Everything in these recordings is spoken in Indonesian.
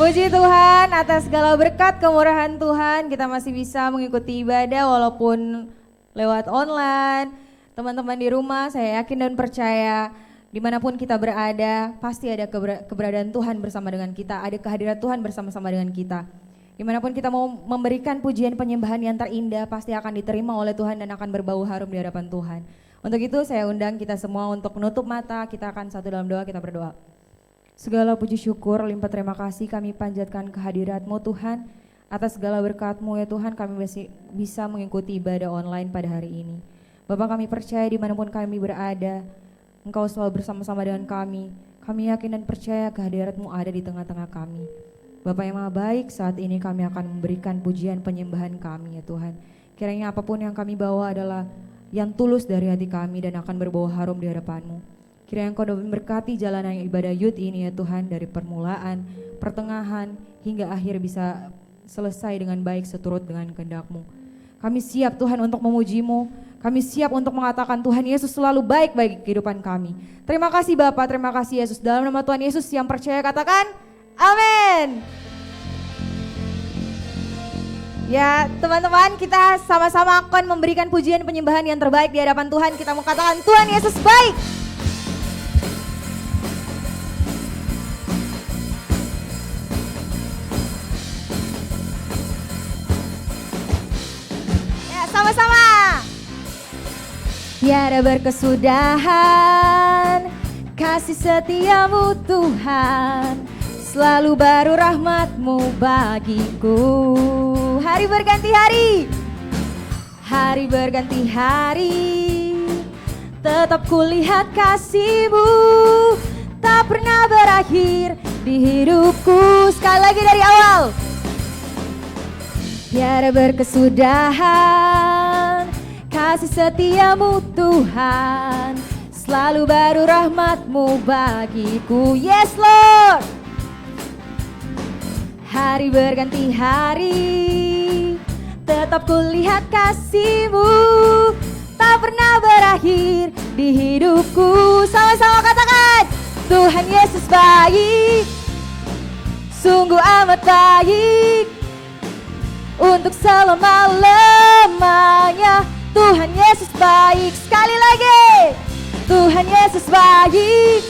Puji Tuhan atas segala berkat kemurahan Tuhan, kita masih bisa mengikuti ibadah walaupun lewat online. Teman-teman di rumah, saya yakin dan percaya dimanapun kita berada, pasti ada keberadaan Tuhan bersama dengan kita, ada kehadiran Tuhan bersama-sama dengan kita. Dimanapun kita mau memberikan pujian penyembahan yang terindah, pasti akan diterima oleh Tuhan dan akan berbau harum di hadapan Tuhan. Untuk itu saya undang kita semua untuk menutup mata, kita akan satu dalam doa, kita berdoa. Segala puji syukur, limpah terima kasih kami panjatkan kehadirat-Mu Tuhan. Atas segala berkat-Mu ya Tuhan, kami masih bisa mengikuti ibadah online pada hari ini. Bapak, kami percaya dimanapun kami berada, Engkau selalu bersama-sama dengan kami. Kami yakin dan percaya kehadirat-Mu ada di tengah-tengah kami. Bapak yang maha baik, saat ini kami akan memberikan pujian penyembahan kami ya Tuhan. Kiranya apapun yang kami bawa adalah yang tulus dari hati kami dan akan berbau harum di hadapan-Mu. Kiranya Engkau dapat memberkati jalanan ibadah youth ini ya Tuhan, dari permulaan, pertengahan, hingga akhir bisa selesai dengan baik seturut dengan kehendak-Mu. Kami siap Tuhan untuk memuji-Mu, kami siap untuk mengatakan Tuhan Yesus selalu baik bagi kehidupan kami. Terima kasih Bapa, terima kasih Yesus. Dalam nama Tuhan Yesus yang percaya katakan, amin. Ya teman-teman, kita sama-sama akan memberikan pujian penyembahan yang terbaik di hadapan Tuhan. Kita mau katakan Tuhan Yesus baik. Sama-sama. Tiada berkesudahan kasih setiamu Tuhan, selalu baru rahmat-Mu bagiku. Hari berganti hari, hari berganti hari, tetap kulihat kasih-Mu tak pernah berakhir di hidupku. Sekali lagi dari awal. Tiada berkesudahan kasih setiamu Tuhan, selalu baru rahmat-Mu bagiku. Yes Lord. Hari berganti hari, tetap kulihat kasih-Mu tak pernah berakhir di hidupku. Sama-sama katakan, Tuhan Yesus baik, sungguh amat baik. Untuk selama-lamanya Tuhan Yesus baik. Sekali lagi, Tuhan Yesus baik,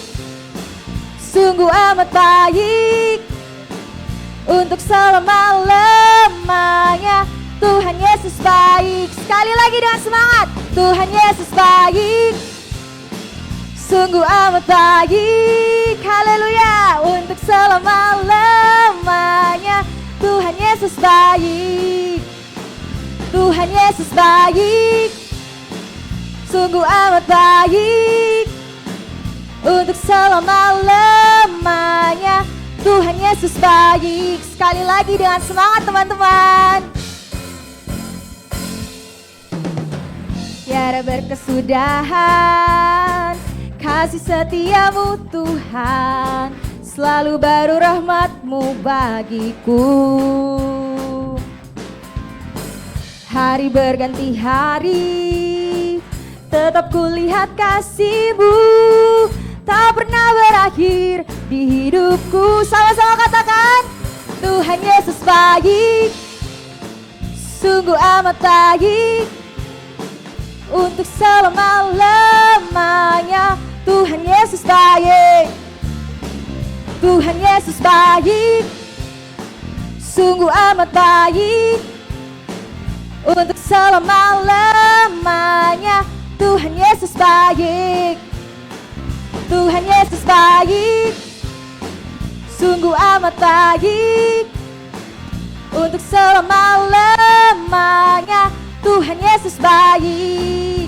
sungguh amat baik. Untuk selama-lamanya Tuhan Yesus baik. Sekali lagi dengan semangat, Tuhan Yesus baik, sungguh amat baik. Haleluya. Untuk selama-lamanya Tuhan Yesus baik, Tuhan Yesus baik, sungguh amat baik. Untuk selama-lamanya Tuhan Yesus baik. Sekali lagi dengan semangat teman-teman. Tiada berkesudahan kasih setiamu Tuhan, selalu baru rahmat-Mu bagiku. Hari berganti hari, tetap kulihat kasih-Mu tak pernah berakhir di hidupku. Sama-sama katakan, Tuhan Yesus baik, sungguh amat baik. Untuk selama-lamanya Tuhan Yesus baik, Tuhan Yesus baik, sungguh amat baik. Untuk selama-lamanya Tuhan Yesus baik, Tuhan Yesus baik, sungguh amat baik. Untuk selama-lamanya Tuhan Yesus baik,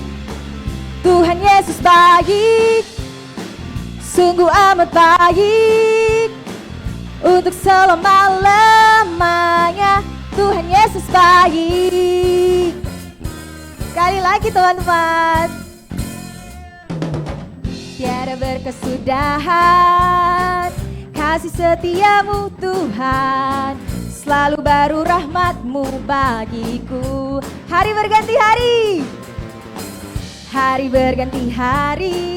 Tuhan Yesus baik, sungguh amat baik. Untuk selama-lamanya Tuhan Yesus baik. Sekali lagi teman-teman. Tiada berkesudahan kasih setiamu Tuhan, selalu baru rahmat-Mu bagiku. Hari berganti hari, hari berganti hari,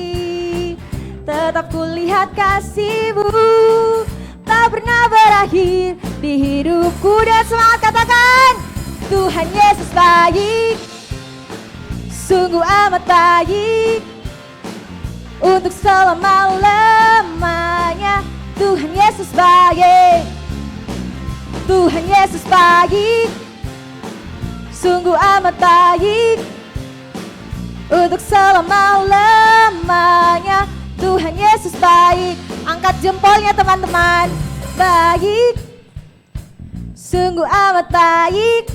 tetap kulihat kasih-Mu tak pernah berakhir di hidupku. Dan semangat katakan, Tuhan Yesus baik, sungguh amat baik, untuk selama-lamanya. Tuhan Yesus baik, Tuhan Yesus baik, sungguh amat baik, untuk selama-lamanya. Tuhan Yesus baik. Angkat jempolnya teman-teman. Baik, sungguh amat baik,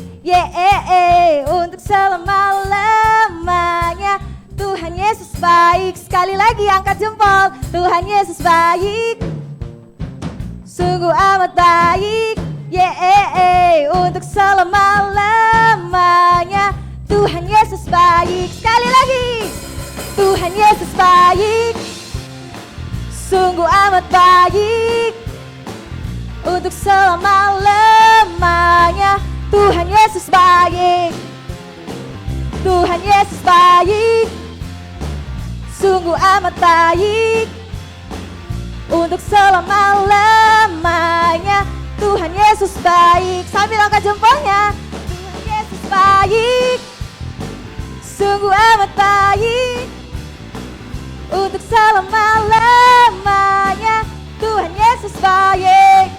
untuk selama-lamanya. Tuhan Yesus baik. Sekali lagi angkat jempol. Tuhan Yesus baik, sungguh amat baik, untuk selama-lamanya. Tuhan Yesus baik. Sekali lagi, Tuhan Yesus baik, sungguh amat baik, untuk selama-lamanya. Tuhan Yesus baik, Tuhan Yesus baik, sungguh amat baik, untuk selama-lamanya. Tuhan Yesus baik. Sambil angkat jempolnya. Tuhan Yesus baik, sungguh amat baik, untuk selama-lamanya. Tuhan Yesus baik,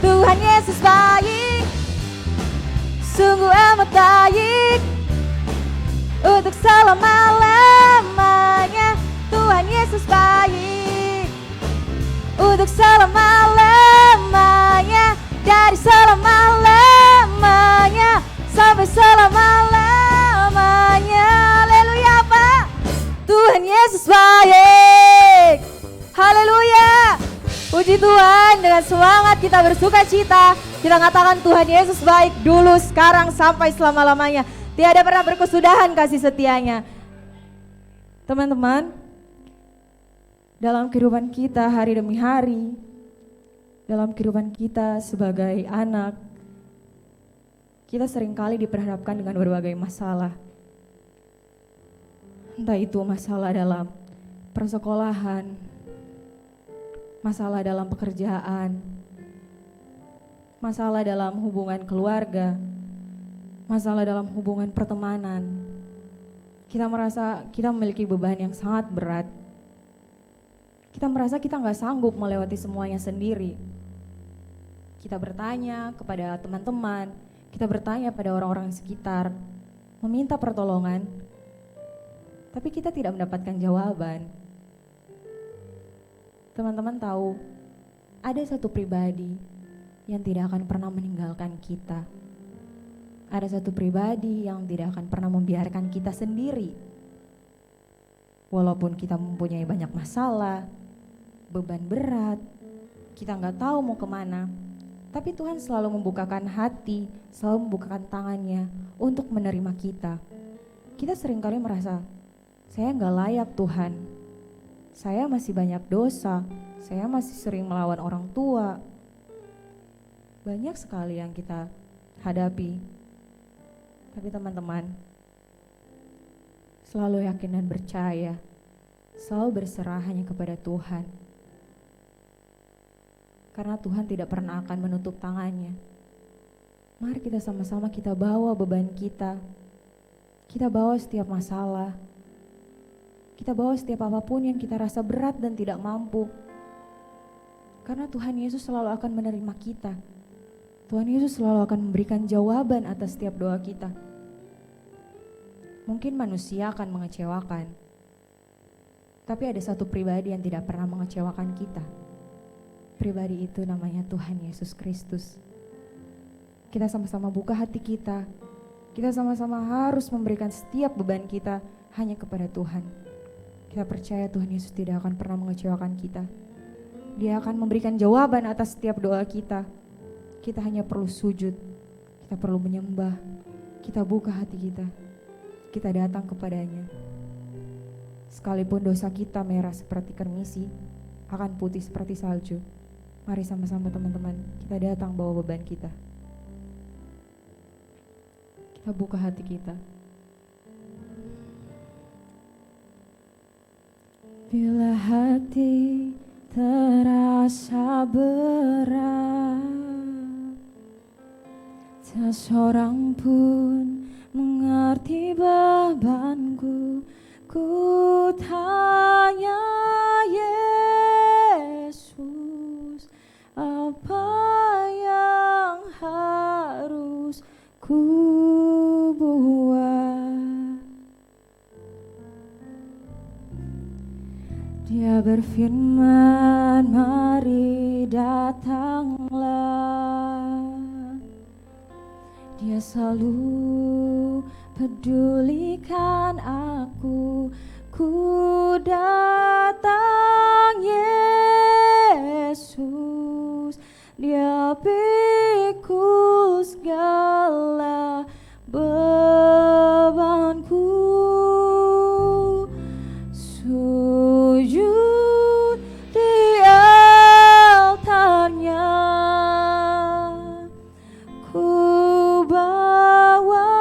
Tuhan Yesus baik, sungguh amat baik, untuk selama-lamanya. Tuhan Yesus baik, untuk selama-lamanya. Dari selama-lamanya sampai selama-lamanya. Haleluya Pak, Tuhan Yesus baik. Haleluya. Puji Tuhan, dengan semangat kita bersuka cita. Kita katakan Tuhan Yesus baik dulu, sekarang, sampai selama-lamanya. Tiada pernah berkesudahan kasih setianya. Teman-teman, dalam kehidupan kita hari demi hari, dalam kehidupan kita sebagai anak, kita seringkali diperhadapkan dengan berbagai masalah. Entah itu masalah dalam persekolahan, masalah dalam pekerjaan, masalah dalam hubungan keluarga, masalah dalam hubungan pertemanan. Kita merasa kita memiliki beban yang sangat berat. Kita merasa kita gak sanggup melewati semuanya sendiri. Kita bertanya kepada teman-teman, kita bertanya pada orang-orang sekitar, meminta pertolongan, tapi kita tidak mendapatkan jawaban. Teman-teman tahu, ada satu pribadi yang tidak akan pernah meninggalkan kita. Ada satu pribadi yang tidak akan pernah membiarkan kita sendiri. Walaupun kita mempunyai banyak masalah, beban berat, kita gak tahu mau kemana, tapi Tuhan selalu membukakan hati, selalu membukakan tangannya untuk menerima kita. Kita seringkali merasa, saya gak layak Tuhan, saya masih banyak dosa, saya masih sering melawan orang tua. Banyak sekali yang kita hadapi. Tapi teman-teman, selalu yakin dan percaya, selalu berserah hanya kepada Tuhan. Karena Tuhan tidak pernah akan menutup tangannya. Mari kita sama-sama kita bawa beban kita. Kita bawa setiap masalah. Kita bawa setiap apapun yang kita rasa berat dan tidak mampu. Karena Tuhan Yesus selalu akan menerima kita. Tuhan Yesus selalu akan memberikan jawaban atas setiap doa kita. Mungkin manusia akan mengecewakan. Tapi ada satu pribadi yang tidak pernah mengecewakan kita. Pribadi itu namanya Tuhan Yesus Kristus. Kita sama-sama buka hati kita. Kita sama-sama harus memberikan setiap beban kita hanya kepada Tuhan. Kita percaya Tuhan Yesus tidak akan pernah mengecewakan kita. Dia akan memberikan jawaban atas setiap doa kita. Kita hanya perlu sujud. Kita perlu menyembah. Kita buka hati kita. Kita datang kepadanya. Sekalipun dosa kita merah seperti kermisi, akan putih seperti salju. Mari sama-sama teman-teman, kita datang bawa beban kita. Kita buka hati kita. Bila hati terasa berat, tak seorang pun mengerti bebanku. Ku tanya Yesus, apa yang harus ku buat? Dia berfirman, mari datanglah. Dia selalu pedulikan aku. Ku datang Yesus, Dia pikul segala bebanku. Sujud di altarnya, ku bawa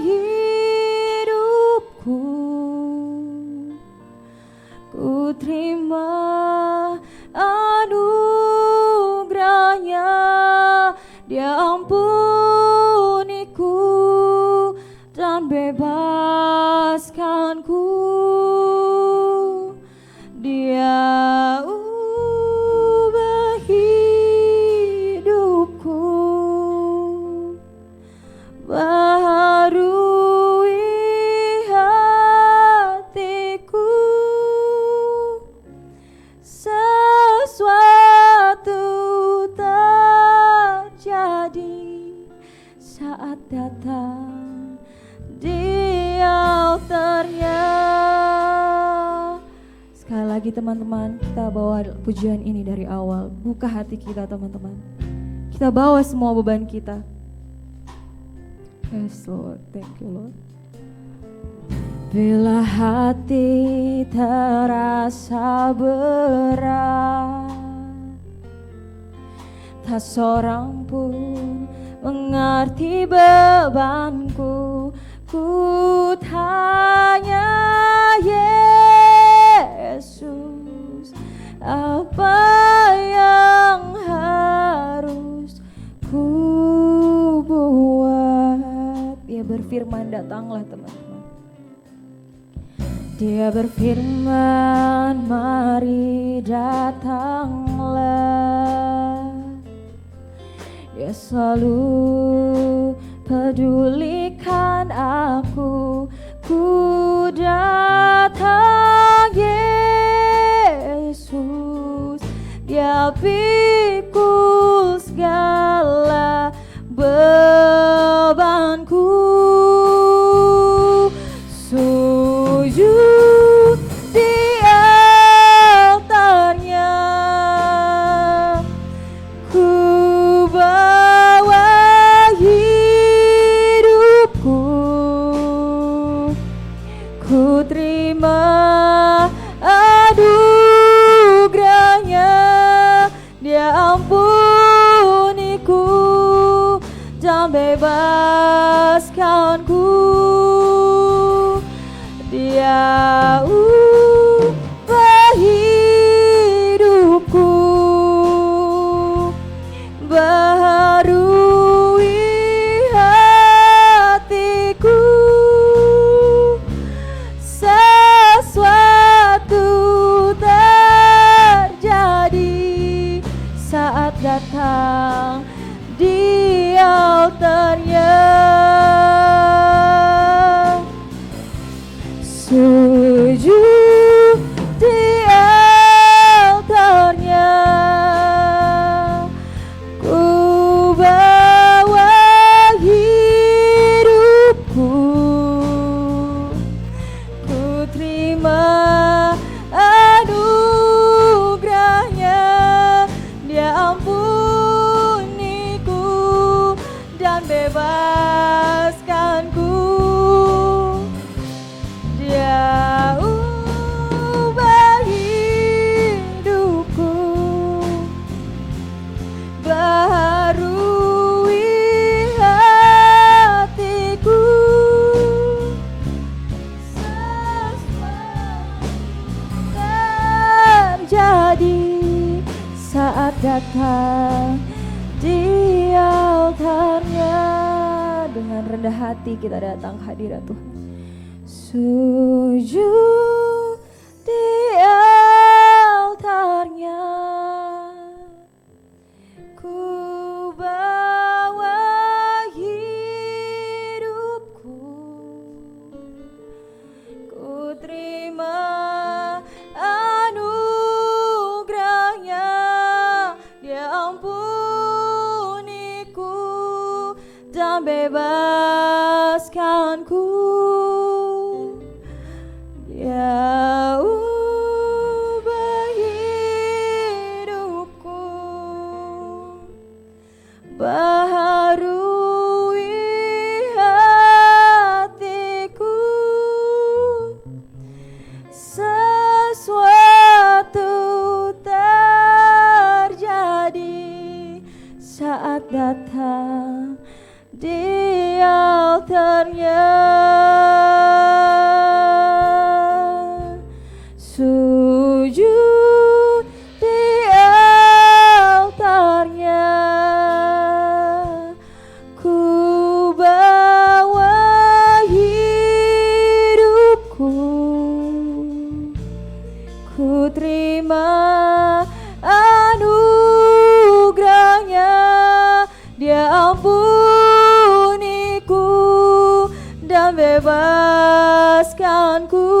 hidupku, ku terima anugerahnya. Dia ampuniku dan bebaskanku. Dia ubah hidupku, baharui hatiku. Sesuatu terjadi saat datang di altarnya. Sekali lagi teman-teman, kita bawa pujian ini dari awal. Buka hati kita teman-teman. Kita bawa semua beban kita. Yes Lord, thank you Lord. Bila hati terasa berat, tak seorang pun mengerti bebanku. Ku tanya Yesus, apa yang harus ku buat? Dia berfirman, datanglah teman-teman. Dia berfirman, mari datanglah. Dia selalu pedulikan aku. Ku datang Yesus, Dia pikul segala bebanku. Sujud di altarnya, ku bawa hidupku, ku terima anugerahnya. Dia ampuniku dan bebaskanku. Dia ubah hidupku, baharui hatiku. Sesuatu terjadi saat datang di altarnya. Sujud di altarnya, ku bawa hidupku, ku terima anugerahnya. Dia ampuniku dan bebaskanku. Dia ubah hidupku, baharui hatiku. Sesuatu terjadi rendah hati kita datang ke hadirat Tuhan. Sujud di altarnya, ku bawa hidupku, ku terima anugerahnya, Dia ampuniku dan bebaskanku. Dia ubah hidupku, baharui hatiku, sesuatu terjadi saat datang di altarnya. Sujud di altarnya, ku bawa hidupku, ku terima anugerahnya, Dia ampuniku dan bebaskanku.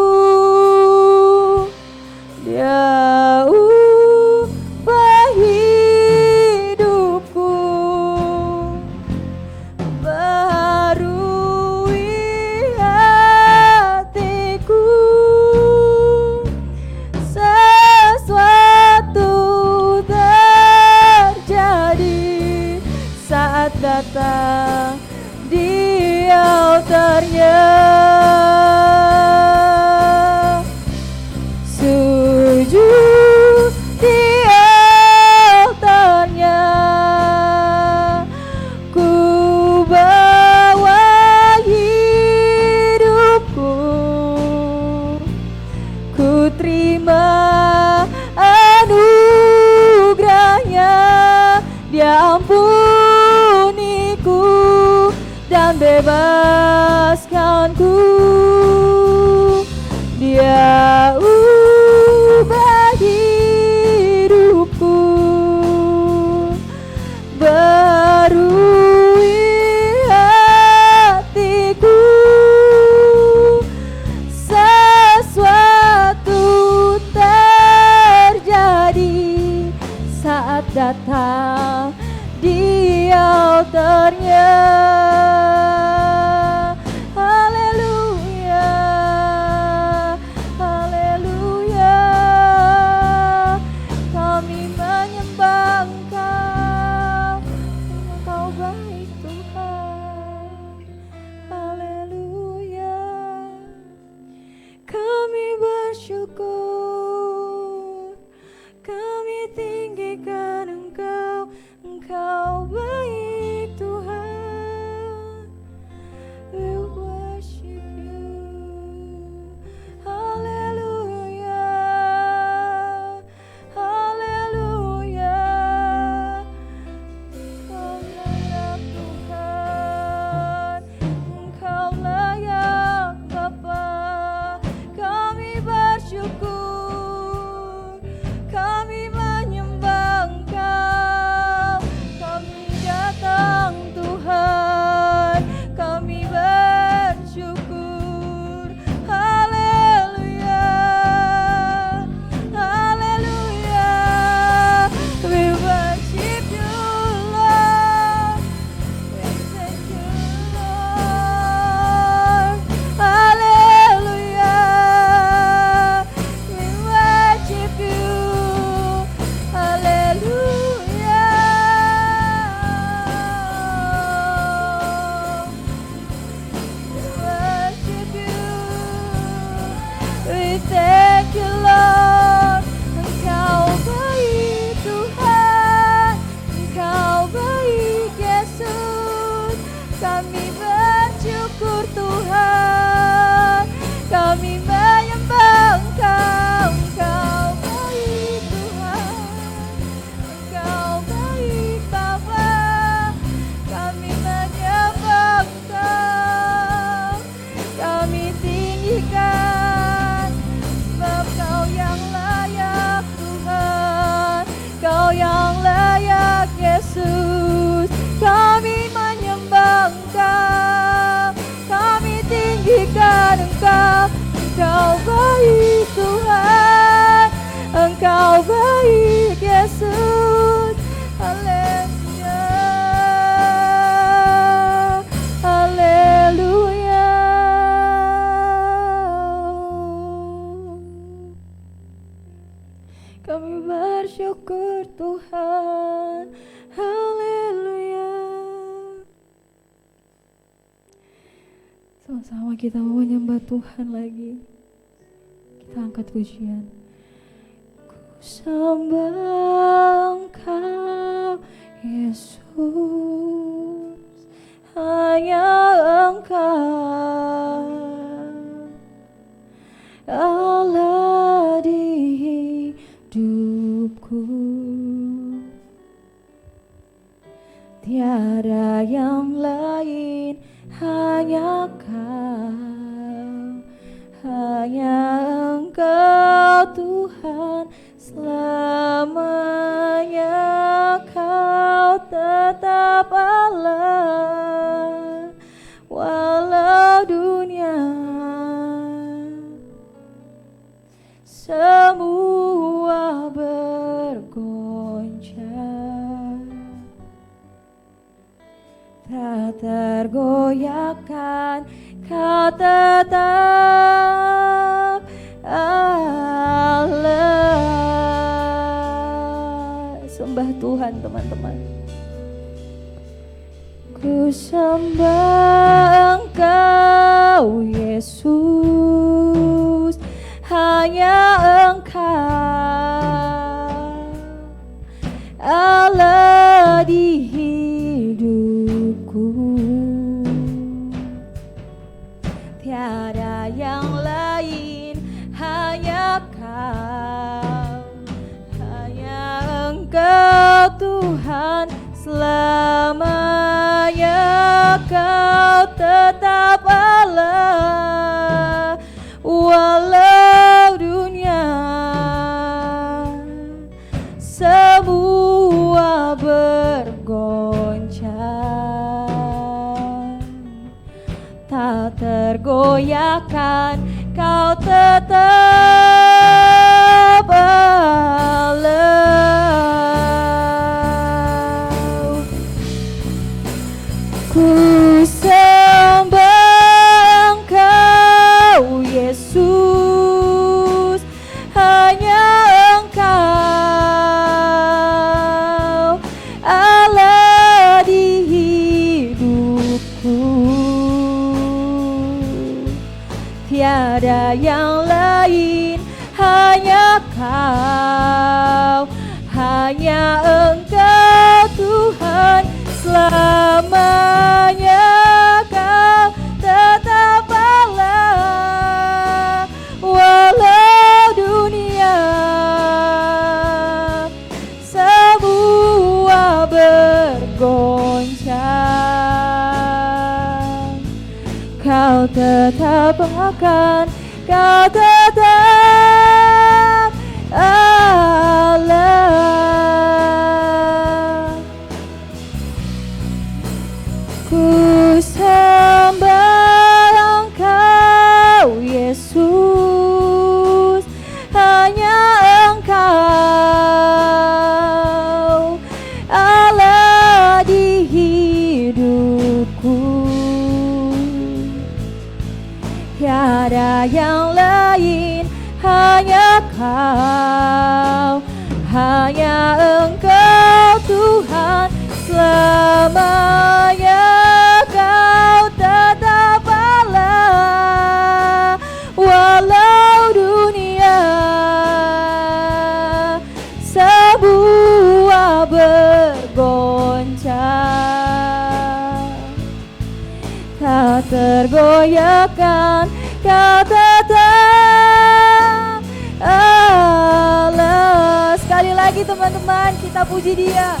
Dia ubah hidupku, baharui hatiku, sesuatu terjadi saat datang di altarnya. Sujud di altarnya, ku bawa hidupku, ku terima anugerahnya, Dia ampuniku dan bebaskanku. Dia ubah hidupku, baharui hatiku, sesuatu terjadi saat datang di altarnya. Haleluya, haleluya, kami menyembah Engkau, Engkau baik Tuhan. Haleluya, kami bersyukur, kami tinggikan Engkau, Engkau baik Tuhan. We worship you. Haleluya, haleluya, Engkau layak Tuhan, Engkau layak Bapa. Kami bersyukur, kami menyembah Engkau, kami datang Tuhan, kami bersyukur. Haleluya, haleluya, we worship you Lord, we thank you Lord. Haleluya, we worship you. Haleluya, we worship you. We thank you Lord. Engkau baik Tuhan, Engkau baik Yesus. Kami bersyukur Tuhan, kami menyembah Engkau, Engkau baik Tuhan, Engkau baik Bapa. Kami menyembah Engkau. Sama-sama kita mau menyembah Tuhan lagi. Kita angkat pujian. Ku sembah Engkau Yesus, hanya Engkau Allah di hidupku. Tiada yang lain, hanya Kau, hanya Engkau Tuhan, selamanya Kau tetap Allah, walau dunia semua bergoncang, tak tergoyahkan Kau tetap Allah. Sembah Tuhan teman-teman. Ku sembah Engkau Yesus, hanya Engkau Allah di hidupku. Tiada yang lain, hanya Kau, hanya Engkau Tuhan, selamanya Kau tetap Allah, walau dunia semua bergoncang, tak tergoyahkan Kau tetap Allah. Ku sembah Engkau Yesus, hanya Engkau Allah di hidupku. Tiada yang lain, hanya Kau, hanya Engkau Tuhan, selamanya Kau tetap Allah, walau dunia semua bergoncang, Kau tetap akan, Kau tetap Allah. Ku sembah Engkau Yesus, hanya Engkau Allah di hidupku. Tiada yang lain, hanya Kau, hanya Engkau Tuhan, selamanya Kau tetap Allah, walau dunia semua bergoncang, tak tergoyahkan Kau tetap Allah. Sekali lagi teman-teman, kita puji Dia.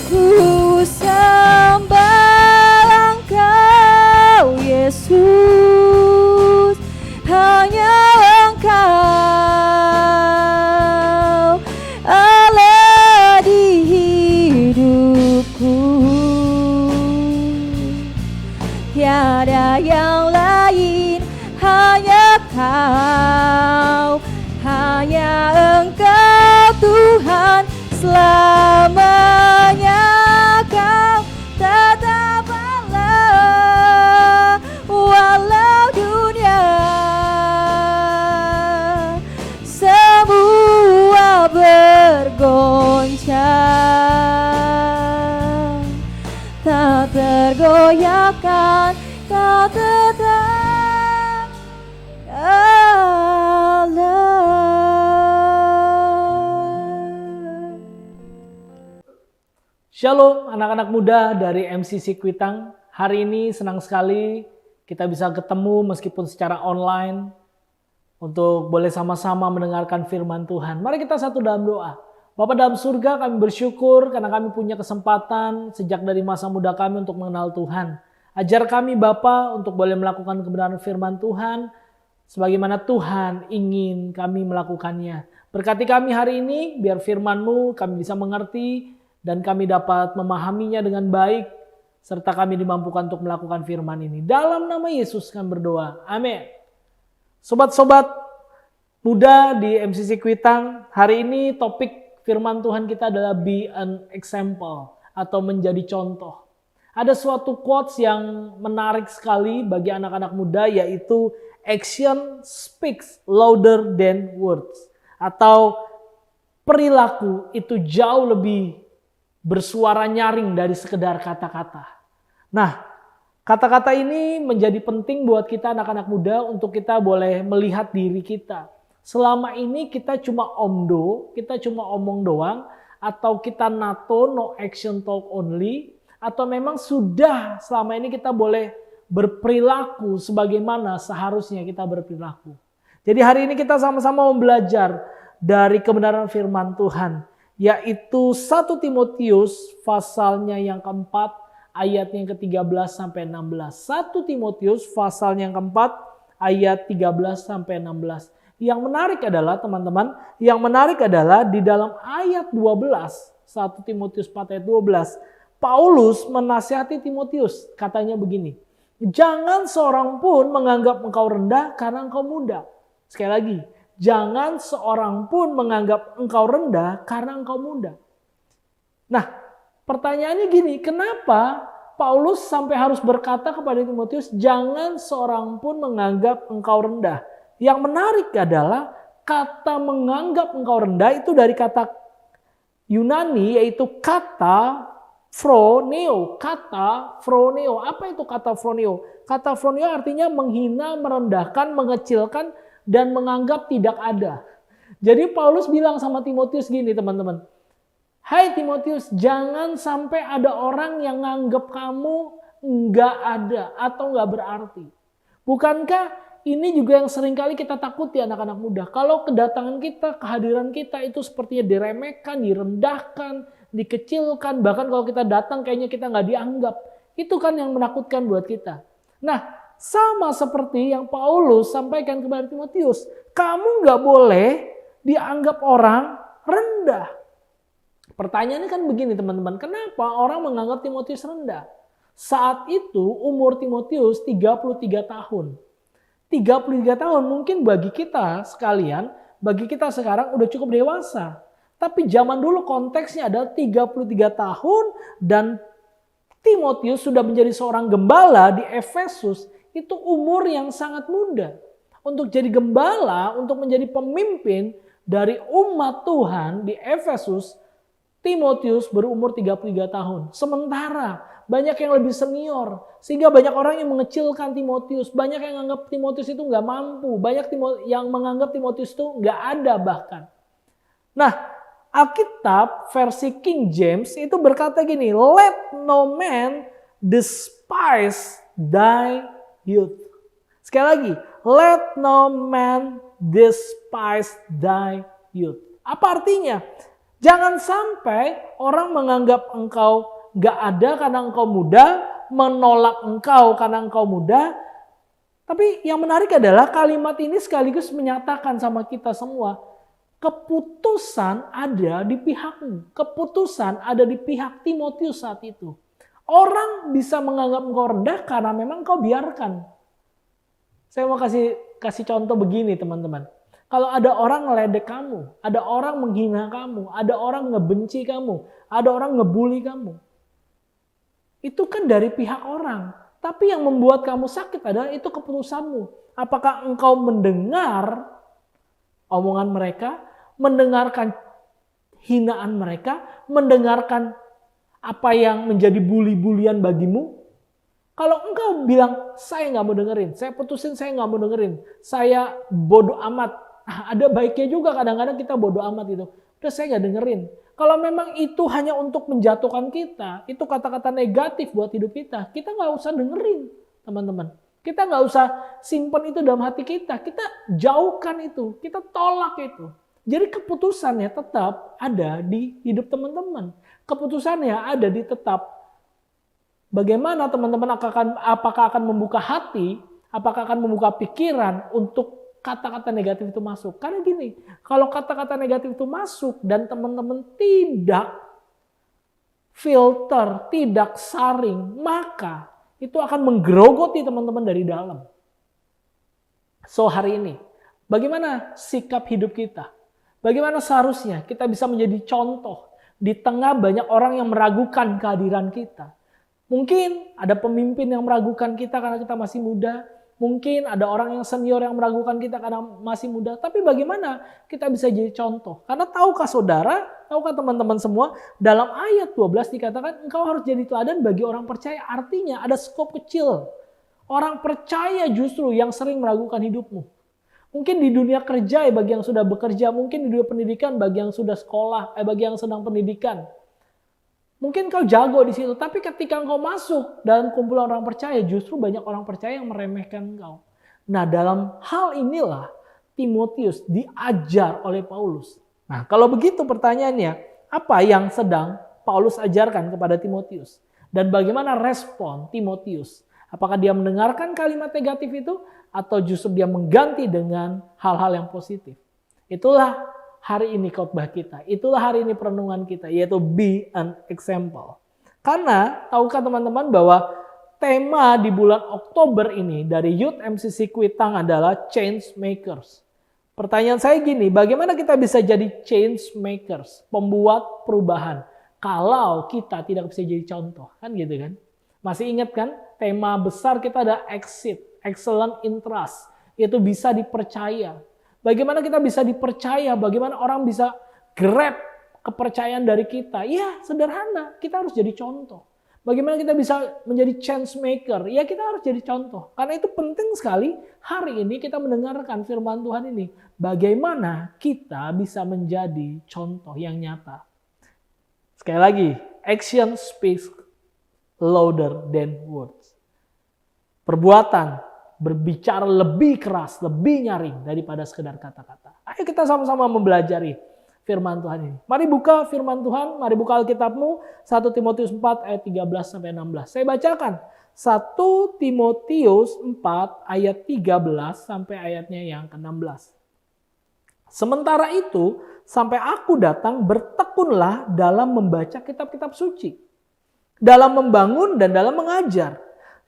Ku sembah Engkau Yesus, hanya Engkau Allah di hidupku. Tiada yang lain, hanya Kau, hanya Engkau Tuhan, selamanya Kau tetap Allah, walau dunia semua bergoncang, tak tergoyahkan, kau tetap Allah. Shalom anak-anak muda dari MCC Kuitang. Hari ini senang sekali kita bisa ketemu meskipun secara online untuk boleh sama-sama mendengarkan firman Tuhan. Mari kita satu dalam doa. Bapa dalam surga, kami bersyukur karena kami punya kesempatan sejak dari masa muda kami untuk mengenal Tuhan. Ajar kami Bapa untuk boleh melakukan kebenaran firman Tuhan sebagaimana Tuhan ingin kami melakukannya. Berkati kami hari ini biar firman-Mu kami bisa mengerti dan kami dapat memahaminya dengan baik serta kami dimampukan untuk melakukan firman ini. Dalam nama Yesus kami berdoa. Amin. Sobat-sobat muda di MCC Kuitang, hari ini topik firman Tuhan kita adalah be an example atau menjadi contoh. Ada suatu quotes yang menarik sekali bagi anak-anak muda yaitu action speaks louder than words. Atau perilaku itu jauh lebih bersuara nyaring dari sekedar kata-kata. Nah, kata-kata ini menjadi penting buat kita anak-anak muda untuk kita boleh melihat diri kita. Selama ini kita cuma omdo, kita cuma omong doang, atau kita NATO, no action talk only, atau memang sudah selama ini kita boleh berperilaku sebagaimana seharusnya kita berperilaku. Jadi hari ini kita sama-sama mau belajar dari kebenaran firman Tuhan, yaitu 1 Timotius pasalnya yang keempat, ayatnya yang ke-13 sampai 16. 1 Timotius pasalnya yang keempat, ayat 13 sampai 16. Yang menarik adalah teman-teman, di dalam ayat 12, 1 Timotius 4 ayat 12, Paulus menasihati Timotius, katanya begini, jangan seorang pun menganggap engkau rendah karena engkau muda. Sekali lagi, jangan seorang pun menganggap engkau rendah karena engkau muda. Nah, pertanyaannya gini, kenapa Paulus sampai harus berkata kepada Timotius, jangan seorang pun menganggap engkau rendah? Yang menarik adalah kata menganggap engkau rendah itu dari kata Yunani yaitu kata phroneo. Kata phroneo. Apa itu kata phroneo? Kata phroneo artinya menghina, merendahkan, mengecilkan, dan menganggap tidak ada. Jadi Paulus bilang sama Timotius gini teman-teman. Hai Timotius, jangan sampai ada orang yang nganggap kamu nggak ada atau nggak berarti. Bukankah ini juga yang seringkali kita takuti anak-anak muda. Kalau kedatangan kita, kehadiran kita itu sepertinya diremehkan, direndahkan, dikecilkan. Bahkan kalau kita datang kayaknya kita nggak dianggap. Itu kan yang menakutkan buat kita. Nah, sama seperti yang Paulus sampaikan kepada Timotius. Kamu nggak boleh dianggap orang rendah. Pertanyaannya kan begini teman-teman. Kenapa orang menganggap Timotius rendah? Saat itu umur Timotius 33 tahun. 33 tahun mungkin bagi kita sekalian, bagi kita sekarang udah cukup dewasa. Tapi zaman dulu konteksnya ada 33 tahun dan Timotius sudah menjadi seorang gembala di Efesus. Itu umur yang sangat muda. Untuk jadi gembala, untuk menjadi pemimpin dari umat Tuhan di Efesus, Timotius berumur 33 tahun. Sementara banyak yang lebih senior. Sehingga banyak orang yang mengecilkan Timotius. Banyak yang menganggap Timotius itu nggak mampu. Banyak yang menganggap Timotius itu nggak ada bahkan. Nah, Alkitab versi King James itu berkata gini, let no man despise thy youth. Sekali lagi, let no man despise thy youth. Apa artinya? Jangan sampai orang menganggap engkau gak ada karena engkau muda, menolak engkau karena engkau muda. Tapi yang menarik adalah kalimat ini sekaligus menyatakan sama kita semua, keputusan ada di pihakmu. Keputusan ada di pihak Timotius saat itu. Orang bisa menganggap engkau rendah karena memang engkau biarkan. Saya mau kasih contoh begini teman-teman. Kalau ada orang ngeledek kamu, ada orang menghina kamu, ada orang ngebenci kamu, ada orang ngebully kamu. Itu kan dari pihak orang. Tapi yang membuat kamu sakit adalah itu keputusanmu. Apakah engkau mendengar omongan mereka, mendengarkan hinaan mereka, mendengarkan Apa yang menjadi bully-bulian bagimu? Kalau engkau bilang, saya nggak mau dengerin, saya putusin, saya nggak mau dengerin, saya bodoh amat. Ada baiknya juga kadang-kadang kita bodoh amat itu. Udah saya nggak dengerin. Kalau memang itu hanya untuk menjatuhkan kita, itu kata-kata negatif buat hidup kita nggak usah dengerin, teman-teman. Kita nggak usah simpan itu dalam hati kita jauhkan itu, kita tolak itu. Jadi keputusannya tetap ada di hidup teman-teman. Keputusannya ada di tetap bagaimana teman-teman apakah akan membuka hati, apakah akan membuka pikiran untuk kata-kata negatif itu masuk. Karena gini, kalau kata-kata negatif itu masuk dan teman-teman tidak filter, tidak saring, maka itu akan menggerogoti teman-teman dari dalam. So hari ini, bagaimana sikap hidup kita? Bagaimana seharusnya kita bisa menjadi contoh di tengah banyak orang yang meragukan kehadiran kita? Mungkin ada pemimpin yang meragukan kita karena kita masih muda. Mungkin ada orang yang senior yang meragukan kita karena masih muda. Tapi bagaimana kita bisa jadi contoh? Karena tahukah saudara, tahukah teman-teman semua, dalam ayat 12 dikatakan engkau harus jadi teladan bagi orang percaya. Artinya ada skop kecil. Orang percaya justru yang sering meragukan hidupmu. Mungkin di dunia kerja bagi yang sudah bekerja, mungkin di dunia pendidikan bagi yang sudah sekolah, bagi yang sedang pendidikan. Mungkin kau jago di situ, tapi ketika engkau masuk dalam kumpulan orang percaya, justru banyak orang percaya yang meremehkan engkau. Nah, dalam hal inilah Timotius diajar oleh Paulus. Nah, kalau begitu pertanyaannya, apa yang sedang Paulus ajarkan kepada Timotius? Dan bagaimana respon Timotius? Apakah dia mendengarkan kalimat negatif itu atau justru dia mengganti dengan hal-hal yang positif? Itulah hari ini khotbah kita. Itulah hari ini perenungan kita, yaitu be an example. Karena tahukah teman-teman bahwa tema di bulan Oktober ini dari Youth MCC Kuitang adalah change makers. Pertanyaan saya gini, bagaimana kita bisa jadi change makers, pembuat perubahan, kalau kita tidak bisa jadi contoh? Kan gitu kan? Masih ingat kan? Tema besar kita ada exit, excellent in trust. Itu bisa dipercaya. Bagaimana kita bisa dipercaya? Bagaimana orang bisa grab kepercayaan dari kita? Ya sederhana, kita harus jadi contoh. Bagaimana kita bisa menjadi change maker? Ya kita harus jadi contoh. Karena itu penting sekali hari ini kita mendengarkan firman Tuhan ini. Bagaimana kita bisa menjadi contoh yang nyata. Sekali lagi, action speaks louder than words. Perbuatan berbicara lebih keras, lebih nyaring daripada sekedar kata-kata. Ayo kita sama-sama mempelajari firman Tuhan ini. Mari buka firman Tuhan, mari buka Alkitabmu, 1 Timotius 4 ayat 13-16. Saya bacakan 1 Timotius 4 ayat 13 sampai ayatnya yang ke-16. Sementara itu, sampai aku datang, bertekunlah dalam membaca kitab-kitab suci, dalam membangun dan dalam mengajar.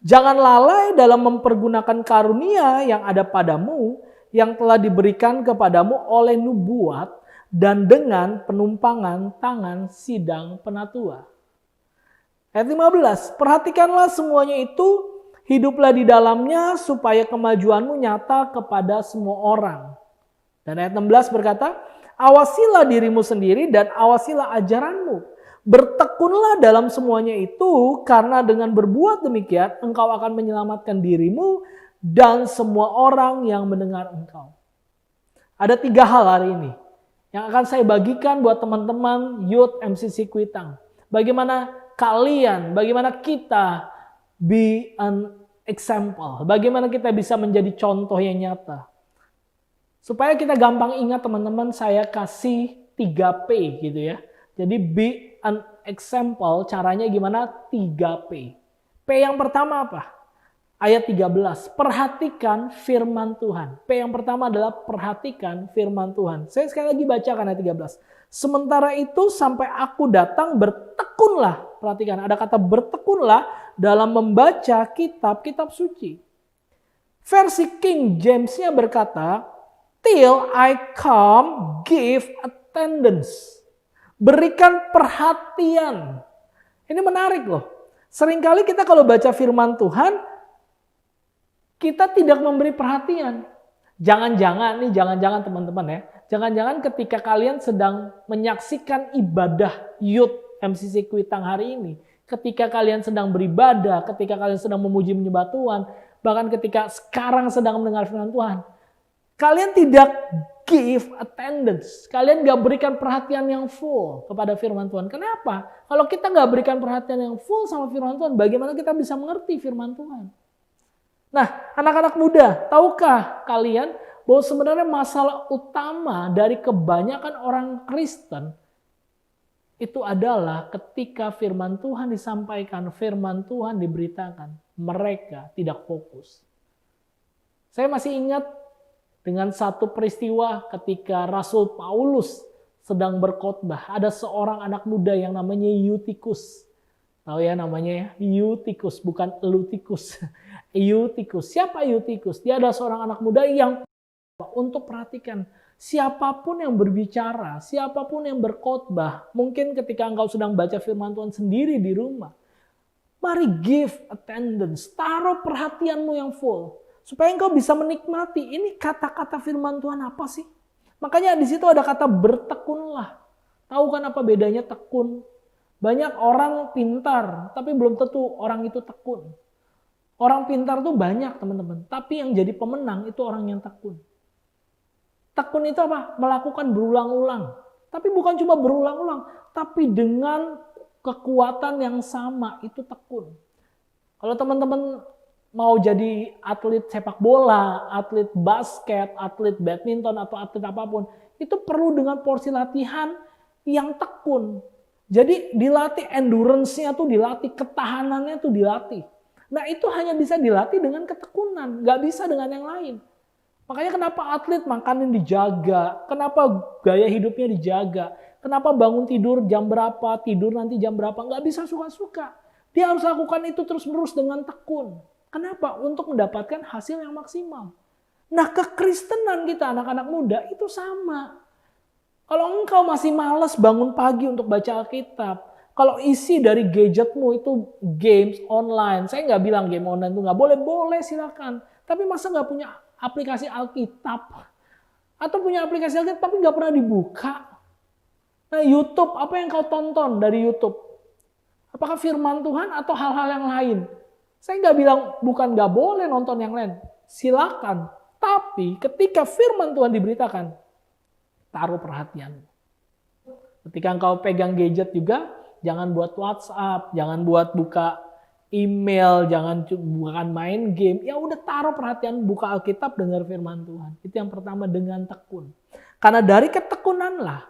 Jangan lalai dalam mempergunakan karunia yang ada padamu, yang telah diberikan kepadamu oleh nubuat dan dengan penumpangan tangan sidang penatua. Ayat 15, perhatikanlah semuanya itu, hiduplah di dalamnya supaya kemajuanmu nyata kepada semua orang. Dan ayat 16 berkata, awasilah dirimu sendiri dan awasilah ajaranmu. Bertekunlah dalam semuanya itu, karena dengan berbuat demikian engkau akan menyelamatkan dirimu dan semua orang yang mendengar engkau. Ada 3 hal hari ini yang akan saya bagikan buat teman-teman Youth MCC Kuitang. Bagaimana kalian, bagaimana kita be an example. Bagaimana kita bisa menjadi contoh yang nyata. Supaya kita gampang ingat teman-teman, saya kasih 3P gitu ya. Jadi be an example, caranya gimana? 3P. P yang pertama apa? Ayat 13, perhatikan firman Tuhan. P yang pertama adalah perhatikan firman Tuhan. Saya sekali lagi bacakan ayat 13. Sementara itu sampai aku datang, bertekunlah. Perhatikan, ada kata bertekunlah dalam membaca kitab-kitab suci. Versi King James-nya berkata, till I come, give attendance. Berikan perhatian. Ini menarik loh. Seringkali kita kalau baca firman Tuhan, kita tidak memberi perhatian. Jangan-jangan teman-teman ya. Jangan-jangan ketika kalian sedang menyaksikan ibadah Youth MCC Kuitang hari ini, ketika kalian sedang beribadah, ketika kalian sedang memuji menyembah Tuhan, bahkan ketika sekarang sedang mendengar firman Tuhan, kalian tidak give attendance. Kalian gak berikan perhatian yang full kepada firman Tuhan. Kenapa? Kalau kita gak berikan perhatian yang full sama firman Tuhan, bagaimana kita bisa mengerti firman Tuhan? Nah, anak-anak muda, tahukah kalian bahwa sebenarnya masalah utama dari kebanyakan orang Kristen itu adalah ketika firman Tuhan disampaikan, firman Tuhan diberitakan, mereka tidak fokus. Saya masih ingat dengan satu peristiwa ketika Rasul Paulus sedang berkhotbah. Ada seorang anak muda yang namanya Eutikus. Tahu ya namanya ya? Eutikus, bukan Elutikus. Eutikus. Siapa Eutikus? Dia adalah seorang anak muda yang untuk perhatikan siapapun yang berbicara, siapapun yang berkhotbah. Mungkin ketika engkau sedang baca firman Tuhan sendiri di rumah. Mari give attendance. Taruh perhatianmu yang full. Supaya engkau bisa menikmati, ini kata-kata firman Tuhan apa sih? Makanya di situ ada kata bertekunlah. Tahu kan apa bedanya tekun? Banyak orang pintar, tapi belum tentu orang itu tekun. Orang pintar tuh banyak teman-teman, tapi yang jadi pemenang itu orang yang tekun. Tekun itu apa? Melakukan berulang-ulang. Tapi bukan cuma berulang-ulang, tapi dengan kekuatan yang sama, itu tekun. Kalau teman-teman mau jadi atlet sepak bola, atlet basket, atlet badminton, atau atlet apapun, itu perlu dengan porsi latihan yang tekun. Jadi dilatih endurance-nya tuh dilatih, ketahanannya tuh dilatih. Nah itu hanya bisa dilatih dengan ketekunan, nggak bisa dengan yang lain. Makanya kenapa atlet makanan dijaga, kenapa gaya hidupnya dijaga, kenapa bangun tidur jam berapa, tidur nanti jam berapa, nggak bisa suka-suka. Dia harus lakukan itu terus-menerus dengan tekun. Kenapa? Untuk mendapatkan hasil yang maksimal. Nah, kekristenan kita anak-anak muda itu sama. Kalau engkau masih malas bangun pagi untuk baca Alkitab, kalau isi dari gadgetmu itu games online, saya nggak bilang game online itu nggak boleh, boleh silakan. Tapi masa nggak punya aplikasi Alkitab? Atau punya aplikasi Alkitab tapi nggak pernah dibuka? Nah, YouTube, apa yang kau tonton dari YouTube? Apakah firman Tuhan atau hal-hal yang lain? Saya nggak bilang bukan nggak boleh nonton yang lain. Silakan. Tapi ketika firman Tuhan diberitakan, taruh perhatian. Ketika engkau pegang gadget juga, jangan buat WhatsApp, jangan buat buka email, bukan main game. Ya udah taruh perhatian, buka Alkitab, dengar firman Tuhan. Itu yang pertama dengan tekun. Karena dari ketekunanlah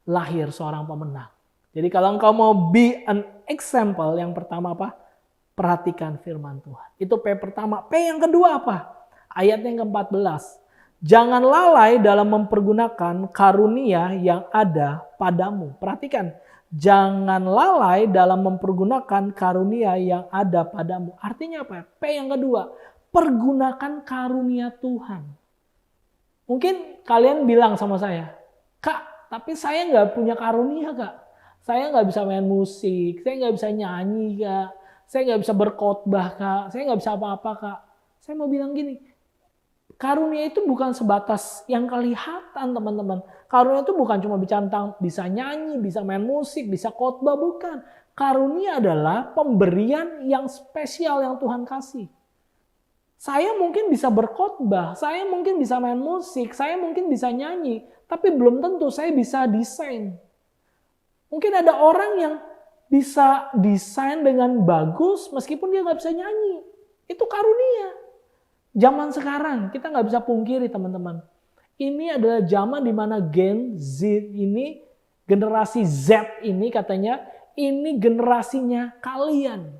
lahir seorang pemenang. Jadi kalau engkau mau be an example, yang pertama apa? Perhatikan firman Tuhan. Itu P pertama. P yang kedua apa? Ayat yang ke-14. Jangan lalai dalam mempergunakan karunia yang ada padamu. Perhatikan. Jangan lalai dalam mempergunakan karunia yang ada padamu. Artinya apa? P yang kedua. Pergunakan karunia Tuhan. Mungkin kalian bilang sama saya, Kak, tapi saya nggak punya karunia, Kak. Saya nggak bisa main musik. Saya nggak bisa nyanyi, Kak. Saya nggak bisa berkhotbah, Kak. Saya nggak bisa apa-apa, Kak. Saya mau bilang gini, karunia itu bukan sebatas yang kelihatan, teman-teman. Karunia itu bukan cuma bicara tentang bisa nyanyi, bisa main musik, bisa khotbah, bukan. Karunia adalah pemberian yang spesial yang Tuhan kasih. Saya mungkin bisa berkhotbah, saya mungkin bisa main musik, saya mungkin bisa nyanyi, tapi belum tentu saya bisa desain. Mungkin ada orang yang bisa desain dengan bagus meskipun dia nggak bisa nyanyi. Itu karunia. Zaman sekarang kita nggak bisa pungkiri teman-teman. Ini adalah zaman di mana Gen Z ini, generasi Z ini katanya, ini generasinya kalian.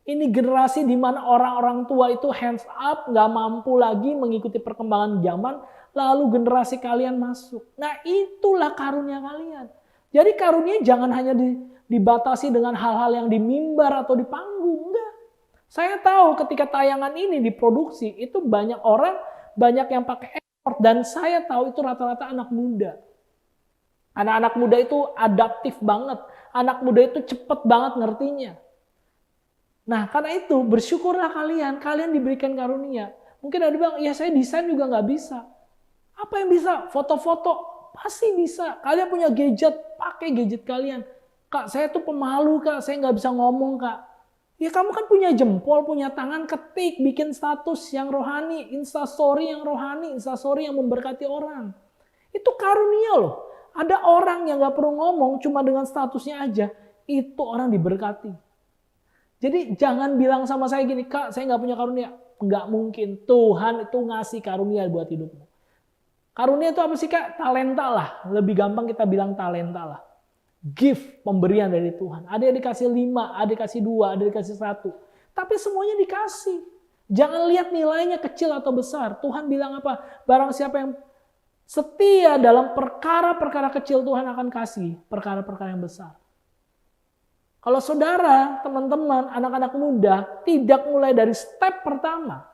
Ini generasi di mana orang-orang tua itu hands up, nggak mampu lagi mengikuti perkembangan zaman, lalu generasi kalian masuk. Nah itulah karunia kalian. Jadi karunia jangan hanya dibatasi dengan hal-hal yang di mimbar atau di panggung. Enggak. Saya tahu ketika tayangan ini diproduksi, itu banyak orang, banyak yang pakai effort. Dan saya tahu itu rata-rata anak muda. Anak-anak muda itu adaptif banget. Anak muda itu cepet banget ngertinya. Nah karena itu bersyukurlah kalian. Kalian diberikan karunia. Mungkin ada bilang, ya saya desain juga nggak bisa. Apa yang bisa? Foto-foto. Pasti bisa. Kalian punya gadget, pakai gadget kalian. Kak, saya tuh pemalu kak, saya nggak bisa ngomong kak. Ya kamu kan punya jempol, punya tangan, ketik, bikin status yang rohani, instastory yang rohani, instastory yang memberkati orang. Itu karunia loh. Ada orang yang gak perlu ngomong, cuma dengan statusnya aja, itu orang diberkati. Jadi jangan bilang sama saya gini, kak saya gak punya karunia. Nggak mungkin, Tuhan itu ngasih karunia buat hidupmu. Karunia itu apa sih kak? Talenta lah, lebih gampang kita bilang talenta lah. Gift, pemberian dari Tuhan. Ada yang dikasih 5, ada yang dikasih 2, ada yang dikasih 1. Tapi semuanya dikasih. Jangan lihat nilainya kecil atau besar. Tuhan bilang apa? Barang siapa yang setia dalam perkara-perkara kecil, Tuhan akan kasih perkara-perkara yang besar. Kalau saudara, teman-teman, anak-anak muda tidak mulai dari step pertama.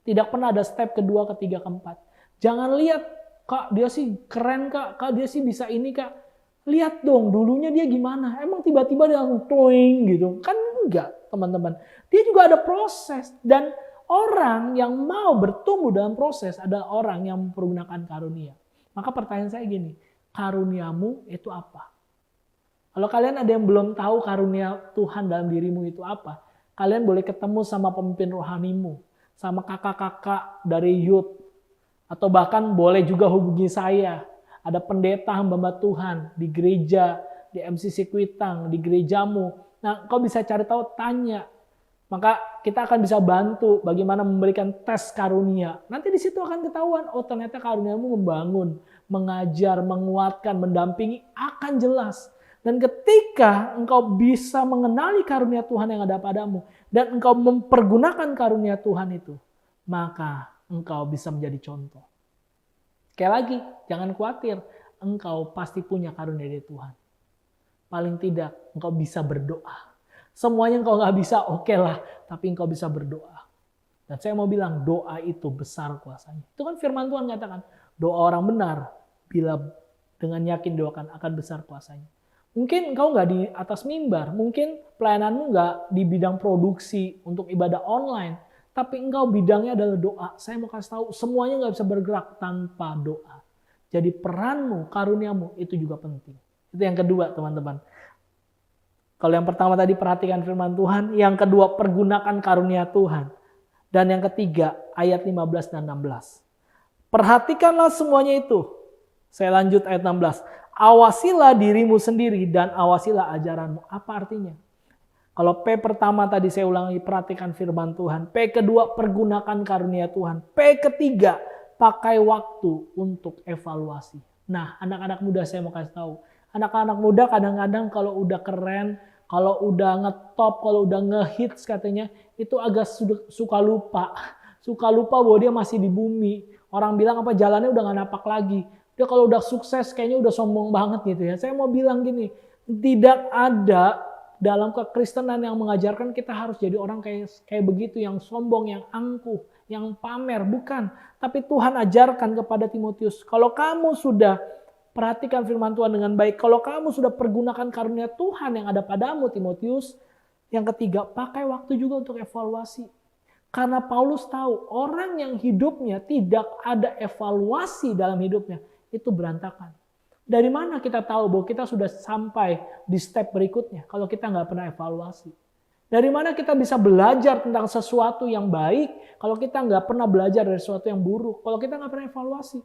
Tidak pernah ada step kedua, ketiga, keempat. Jangan lihat, kak dia sih keren kak dia sih bisa ini kak. Lihat dong dulunya dia gimana. Emang tiba-tiba dia langsung toing gitu. Kan enggak teman-teman. Dia juga ada proses. Dan orang yang mau bertumbuh dalam proses adalah orang yang mempergunakan karunia. Maka pertanyaan saya gini. Karuniamu itu apa? Kalau kalian ada yang belum tahu karunia Tuhan dalam dirimu itu apa. Kalian boleh ketemu sama pemimpin rohanimu. Sama kakak-kakak dari youth. Atau bahkan boleh juga hubungi saya. Ada pendeta hamba Tuhan di gereja, di MCC Kuitang, di gerejamu. Nah, kau bisa cari tahu, tanya. Maka kita akan bisa bantu bagaimana memberikan tes karunia. Nanti di situ akan ketahuan, oh ternyata karuniamu membangun, mengajar, menguatkan, mendampingi, akan jelas. Dan ketika engkau bisa mengenali karunia Tuhan yang ada padamu, dan engkau mempergunakan karunia Tuhan itu, maka engkau bisa menjadi contoh. Sekali lagi, jangan khawatir. Engkau pasti punya karunia dari Tuhan. Paling tidak, engkau bisa berdoa. Semuanya engkau gak bisa, oke lah. Tapi engkau bisa berdoa. Dan saya mau bilang, doa itu besar kuasanya. Itu kan firman Tuhan katakan, doa orang benar, bila dengan yakin doakan akan besar kuasanya. Mungkin engkau gak di atas mimbar. Mungkin pelayananmu gak di bidang produksi untuk ibadah online. Tapi engkau bidangnya adalah doa. Saya mau kasih tahu, semuanya nggak bisa bergerak tanpa doa. Jadi peranmu, karuniamu itu juga penting. Itu yang kedua teman-teman. Kalau yang pertama tadi perhatikan firman Tuhan. Yang kedua pergunakan karunia Tuhan. Dan yang ketiga ayat 15 dan 16. Perhatikanlah semuanya itu. Saya lanjut ayat 16. Awasilah dirimu sendiri dan awasilah ajaranmu. Apa artinya? Kalau P pertama tadi saya ulangi, perhatikan firman Tuhan. P kedua, pergunakan karunia Tuhan. P ketiga, pakai waktu untuk evaluasi. Nah, anak-anak muda saya mau kasih tahu. Anak-anak muda kadang-kadang kalau udah keren, kalau udah ngetop, kalau udah ngehits katanya, itu agak suka lupa. Suka lupa bahwa dia masih di bumi. Orang bilang apa jalannya udah gak napak lagi. Dia kalau udah sukses kayaknya udah sombong banget gitu ya. Saya mau bilang gini, tidak ada dalam kekristenan yang mengajarkan kita harus jadi orang kayak begitu, yang sombong, yang angkuh, yang pamer, bukan. Tapi Tuhan ajarkan kepada Timotius, kalau kamu sudah perhatikan firman Tuhan dengan baik, kalau kamu sudah pergunakan karunia Tuhan yang ada padamu Timotius, yang ketiga, pakai waktu juga untuk evaluasi. Karena Paulus tahu orang yang hidupnya tidak ada evaluasi dalam hidupnya, itu berantakan. Dari mana kita tahu bahwa kita sudah sampai di step berikutnya kalau kita nggak pernah evaluasi? Dari mana kita bisa belajar tentang sesuatu yang baik kalau kita nggak pernah belajar dari sesuatu yang buruk? Kalau kita nggak pernah evaluasi.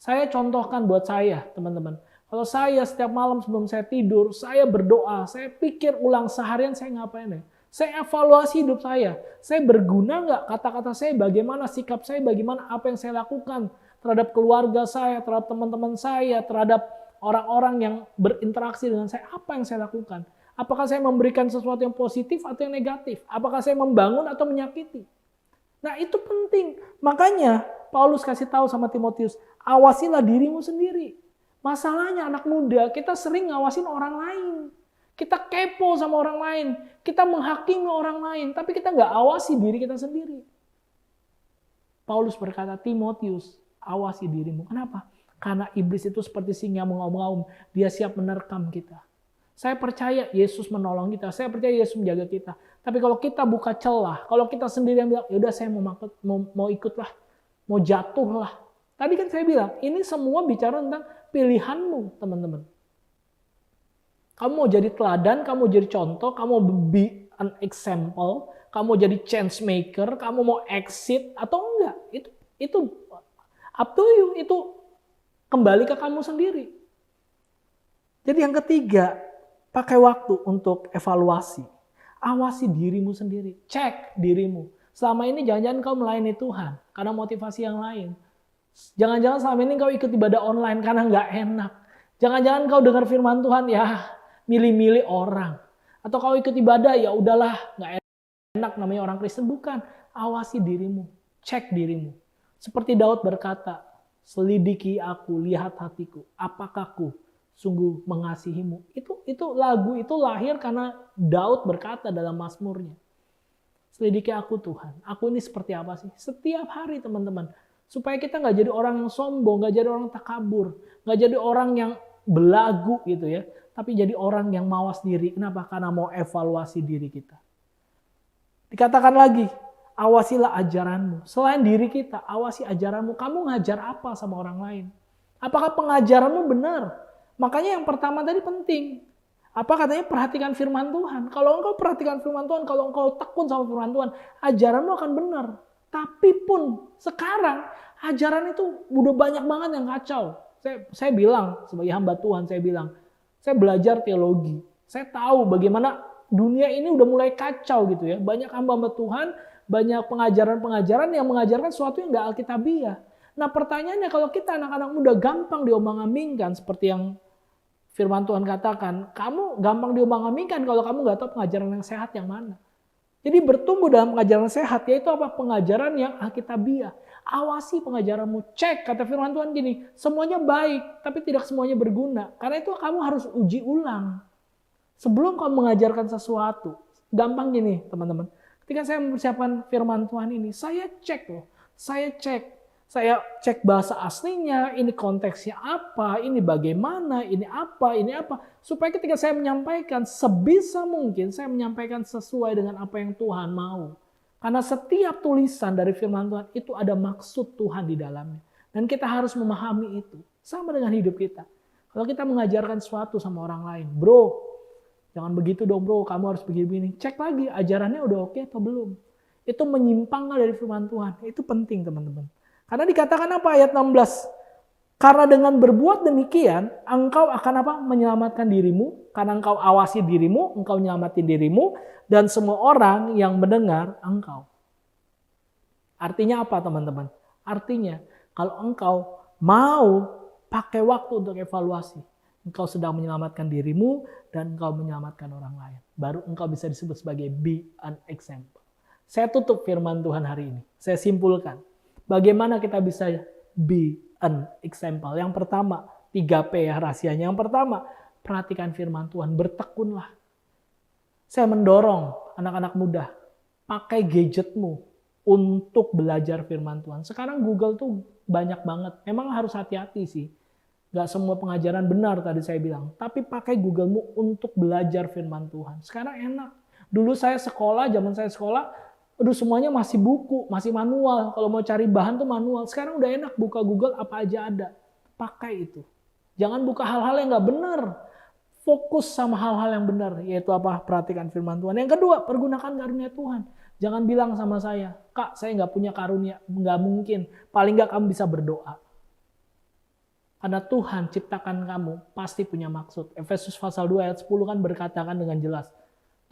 Saya contohkan buat saya, teman-teman. Kalau saya setiap malam sebelum saya tidur, saya berdoa, saya pikir ulang seharian saya ngapain ya? Saya evaluasi hidup saya. Saya berguna nggak kata-kata saya, bagaimana sikap saya, bagaimana apa yang saya lakukan terhadap keluarga saya, terhadap teman-teman saya, terhadap orang-orang yang berinteraksi dengan saya, apa yang saya lakukan? Apakah saya memberikan sesuatu yang positif atau yang negatif? Apakah saya membangun atau menyakiti? Nah itu penting. Makanya Paulus kasih tahu sama Timotius, awasilah dirimu sendiri. Masalahnya anak muda, kita sering ngawasin orang lain. Kita kepo sama orang lain. Kita menghakimi orang lain. Tapi kita nggak awasi diri kita sendiri. Paulus berkata, Timotius, awasi dirimu. Kenapa? Karena iblis itu seperti singa mengaum-ngaum. Dia siap menerkam kita. Saya percaya Yesus menolong kita. Saya percaya Yesus menjaga kita. Tapi kalau kita buka celah, kalau kita sendiri yang bilang, yaudah saya mau ikutlah, mau jatuhlah. Tadi kan saya bilang, ini semua bicara tentang pilihanmu, teman-teman. Kamu mau jadi teladan, kamu mau jadi contoh, kamu mau be an example, kamu mau jadi change maker, kamu mau exit atau enggak. Itu up to you, itu kembali ke kamu sendiri. Jadi yang ketiga, pakai waktu untuk evaluasi. Awasi dirimu sendiri, cek dirimu. Selama ini jangan-jangan kau melayani Tuhan karena motivasi yang lain. Jangan-jangan selama ini kau ikut ibadah online karena nggak enak. Jangan-jangan kau dengar firman Tuhan ya milih-milih orang. Atau kau ikut ibadah ya udahlah nggak enak namanya orang Kristen. Bukan, awasi dirimu, cek dirimu. Seperti Daud berkata, selidiki aku, lihat hatiku, apakah aku sungguh mengasihimu. Itu lagu itu lahir karena Daud berkata dalam Mazmurnya. Selidiki aku Tuhan, aku ini seperti apa sih? Setiap hari teman-teman. Supaya kita nggak jadi orang yang sombong, nggak jadi orang takabur, nggak jadi orang yang belagu gitu ya. Tapi jadi orang yang mawas diri. Kenapa? Karena mau evaluasi diri kita. Dikatakan lagi, awasilah ajaranmu. Selain diri kita, awasi ajaranmu. Kamu ngajar apa sama orang lain? Apakah pengajaranmu benar? Makanya yang pertama tadi penting. Apa katanya? Perhatikan firman Tuhan. Kalau engkau perhatikan firman Tuhan, kalau engkau tekun sama firman Tuhan, ajaranmu akan benar. Tapi pun sekarang ajaran itu udah banyak banget yang kacau. Saya bilang sebagai hamba Tuhan, saya belajar teologi. Saya tahu bagaimana dunia ini udah mulai kacau gitu ya. Banyak hamba-hamba Tuhan, banyak pengajaran-pengajaran yang mengajarkan sesuatu yang nggak alkitabiah. Nah pertanyaannya kalau kita anak-anak muda gampang diombang-ambingkan seperti yang firman Tuhan katakan, kamu gampang diombang-ambingkan kalau kamu nggak tahu pengajaran yang sehat yang mana. Jadi bertumbuh dalam pengajaran sehat, yaitu apa? Pengajaran yang alkitabiah. Awasi pengajaranmu, cek, kata firman Tuhan gini, semuanya baik, tapi tidak semuanya berguna. Karena itu kamu harus uji ulang. Sebelum kamu mengajarkan sesuatu, gampang gini teman-teman. Ketika saya mempersiapkan firman Tuhan ini, saya cek bahasa aslinya, ini konteksnya apa, ini bagaimana, ini apa. Supaya ketika saya menyampaikan, sebisa mungkin saya menyampaikan sesuai dengan apa yang Tuhan mau. Karena setiap tulisan dari firman Tuhan itu ada maksud Tuhan di dalamnya. Dan kita harus memahami itu. Sama dengan hidup kita. Kalau kita mengajarkan sesuatu sama orang lain, bro, jangan begitu dong bro, kamu harus begini-begini. Cek lagi, ajarannya udah oke atau belum. Itu menyimpang dari firman Tuhan. Itu penting teman-teman. Karena dikatakan apa ayat 16? Karena dengan berbuat demikian, engkau akan apa? Menyelamatkan dirimu. Karena engkau awasi dirimu, engkau nyelamatin dirimu. Dan semua orang yang mendengar engkau. Artinya apa teman-teman? Artinya kalau engkau mau pakai waktu untuk evaluasi. Engkau sedang menyelamatkan dirimu dan engkau menyelamatkan orang lain. Baru engkau bisa disebut sebagai be an example. Saya tutup firman Tuhan hari ini. Saya simpulkan. Bagaimana kita bisa be an example? Yang pertama, 3P ya rahasianya. Yang pertama, perhatikan firman Tuhan, bertekunlah. Saya mendorong anak-anak muda, pakai gadgetmu untuk belajar firman Tuhan. Sekarang Google tuh banyak banget. Memang harus hati-hati sih. Gak semua pengajaran benar tadi saya bilang. Tapi pakai Googlemu untuk belajar firman Tuhan. Sekarang enak. Dulu saya sekolah, zaman saya sekolah, aduh semuanya masih buku, masih manual. Kalau mau cari bahan tuh manual. Sekarang udah enak, buka Google apa aja ada. Pakai itu. Jangan buka hal-hal yang gak benar. Fokus sama hal-hal yang benar. Yaitu apa? Perhatikan firman Tuhan. Yang kedua, pergunakan karunia Tuhan. Jangan bilang sama saya, Kak saya gak punya karunia. Gak mungkin. Paling gak kamu bisa berdoa. Karena Tuhan ciptakan kamu pasti punya maksud. Efesus pasal 2 ayat 10 kan berkatakan dengan jelas.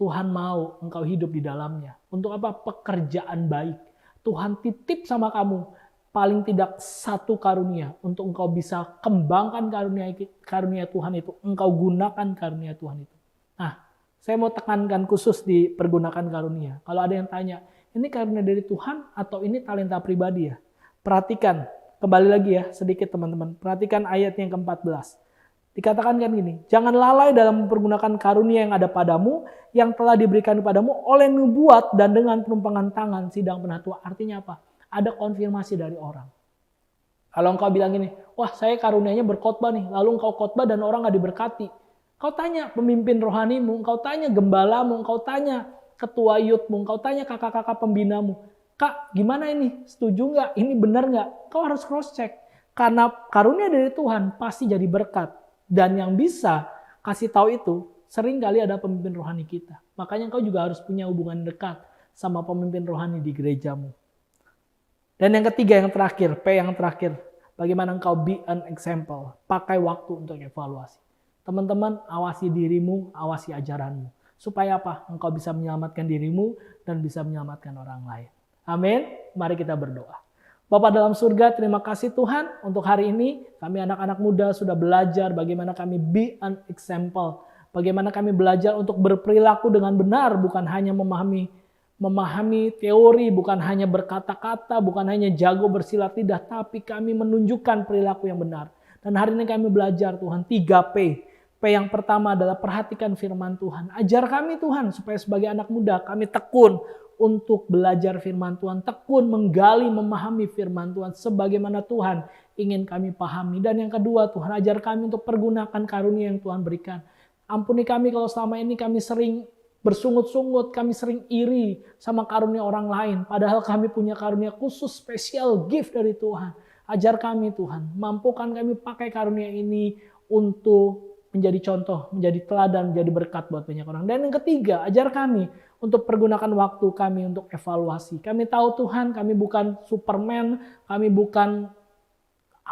Tuhan mau engkau hidup di dalamnya. Untuk apa? Pekerjaan baik. Tuhan titip sama kamu paling tidak satu karunia. Untuk engkau bisa kembangkan karunia Tuhan itu. Engkau gunakan karunia Tuhan itu. Nah, saya mau tekankan khusus di pergunakan karunia. Kalau ada yang tanya, ini karunia dari Tuhan atau ini talenta pribadi ya? Perhatikan, kembali lagi ya sedikit teman-teman. Perhatikan ayat yang ke-14. Dikatakan kan gini, jangan lalai dalam mempergunakan karunia yang ada padamu, yang telah diberikan kepadamu oleh nubuat dan dengan penumpangan tangan sidang penatua. Artinya apa? Ada konfirmasi dari orang. Kalau engkau bilang gini, wah saya karunianya berkhotbah nih, lalu engkau khotbah dan orang gak diberkati. Kau tanya pemimpin rohanimu, engkau tanya gembalamu, engkau tanya ketua youthmu, engkau tanya kakak-kakak pembinamu. Kak, gimana ini? Setuju nggak? Ini benar nggak? Kau harus cross check. Karena karunia dari Tuhan pasti jadi berkat. Dan yang bisa kasih tahu itu Sering kali ada pemimpin rohani kita. Makanya engkau juga harus punya hubungan dekat sama pemimpin rohani di gerejamu. Dan yang ketiga, yang terakhir, P yang terakhir. Bagaimana engkau be an example. Pakai waktu untuk evaluasi. Teman-teman, awasi dirimu, awasi ajaranmu. Supaya apa? Engkau bisa menyelamatkan dirimu dan bisa menyelamatkan orang lain. Amin. Mari kita berdoa. Bapa dalam surga, terima kasih Tuhan untuk hari ini. Kami anak-anak muda sudah belajar bagaimana kami be an example. Bagaimana kami belajar untuk berperilaku dengan benar, bukan hanya memahami teori, bukan hanya berkata-kata, bukan hanya jago bersilat lidah, tapi kami menunjukkan perilaku yang benar. Dan hari ini kami belajar Tuhan 3P. P yang pertama adalah perhatikan firman Tuhan. Ajar kami Tuhan supaya sebagai anak muda kami tekun untuk belajar firman Tuhan. Tekun menggali, memahami firman Tuhan sebagaimana Tuhan ingin kami pahami. Dan yang kedua, Tuhan ajar kami untuk pergunakan karunia yang Tuhan berikan. Ampuni kami kalau selama ini kami sering bersungut-sungut, kami sering iri sama karunia orang lain. Padahal kami punya karunia khusus, spesial gift dari Tuhan. Ajar kami Tuhan, mampukan kami pakai karunia ini untuk menjadi contoh, menjadi teladan, menjadi berkat buat banyak orang. Dan yang ketiga, ajar kami untuk pergunakan waktu kami untuk evaluasi. Kami tahu Tuhan, kami bukan Superman, kami bukan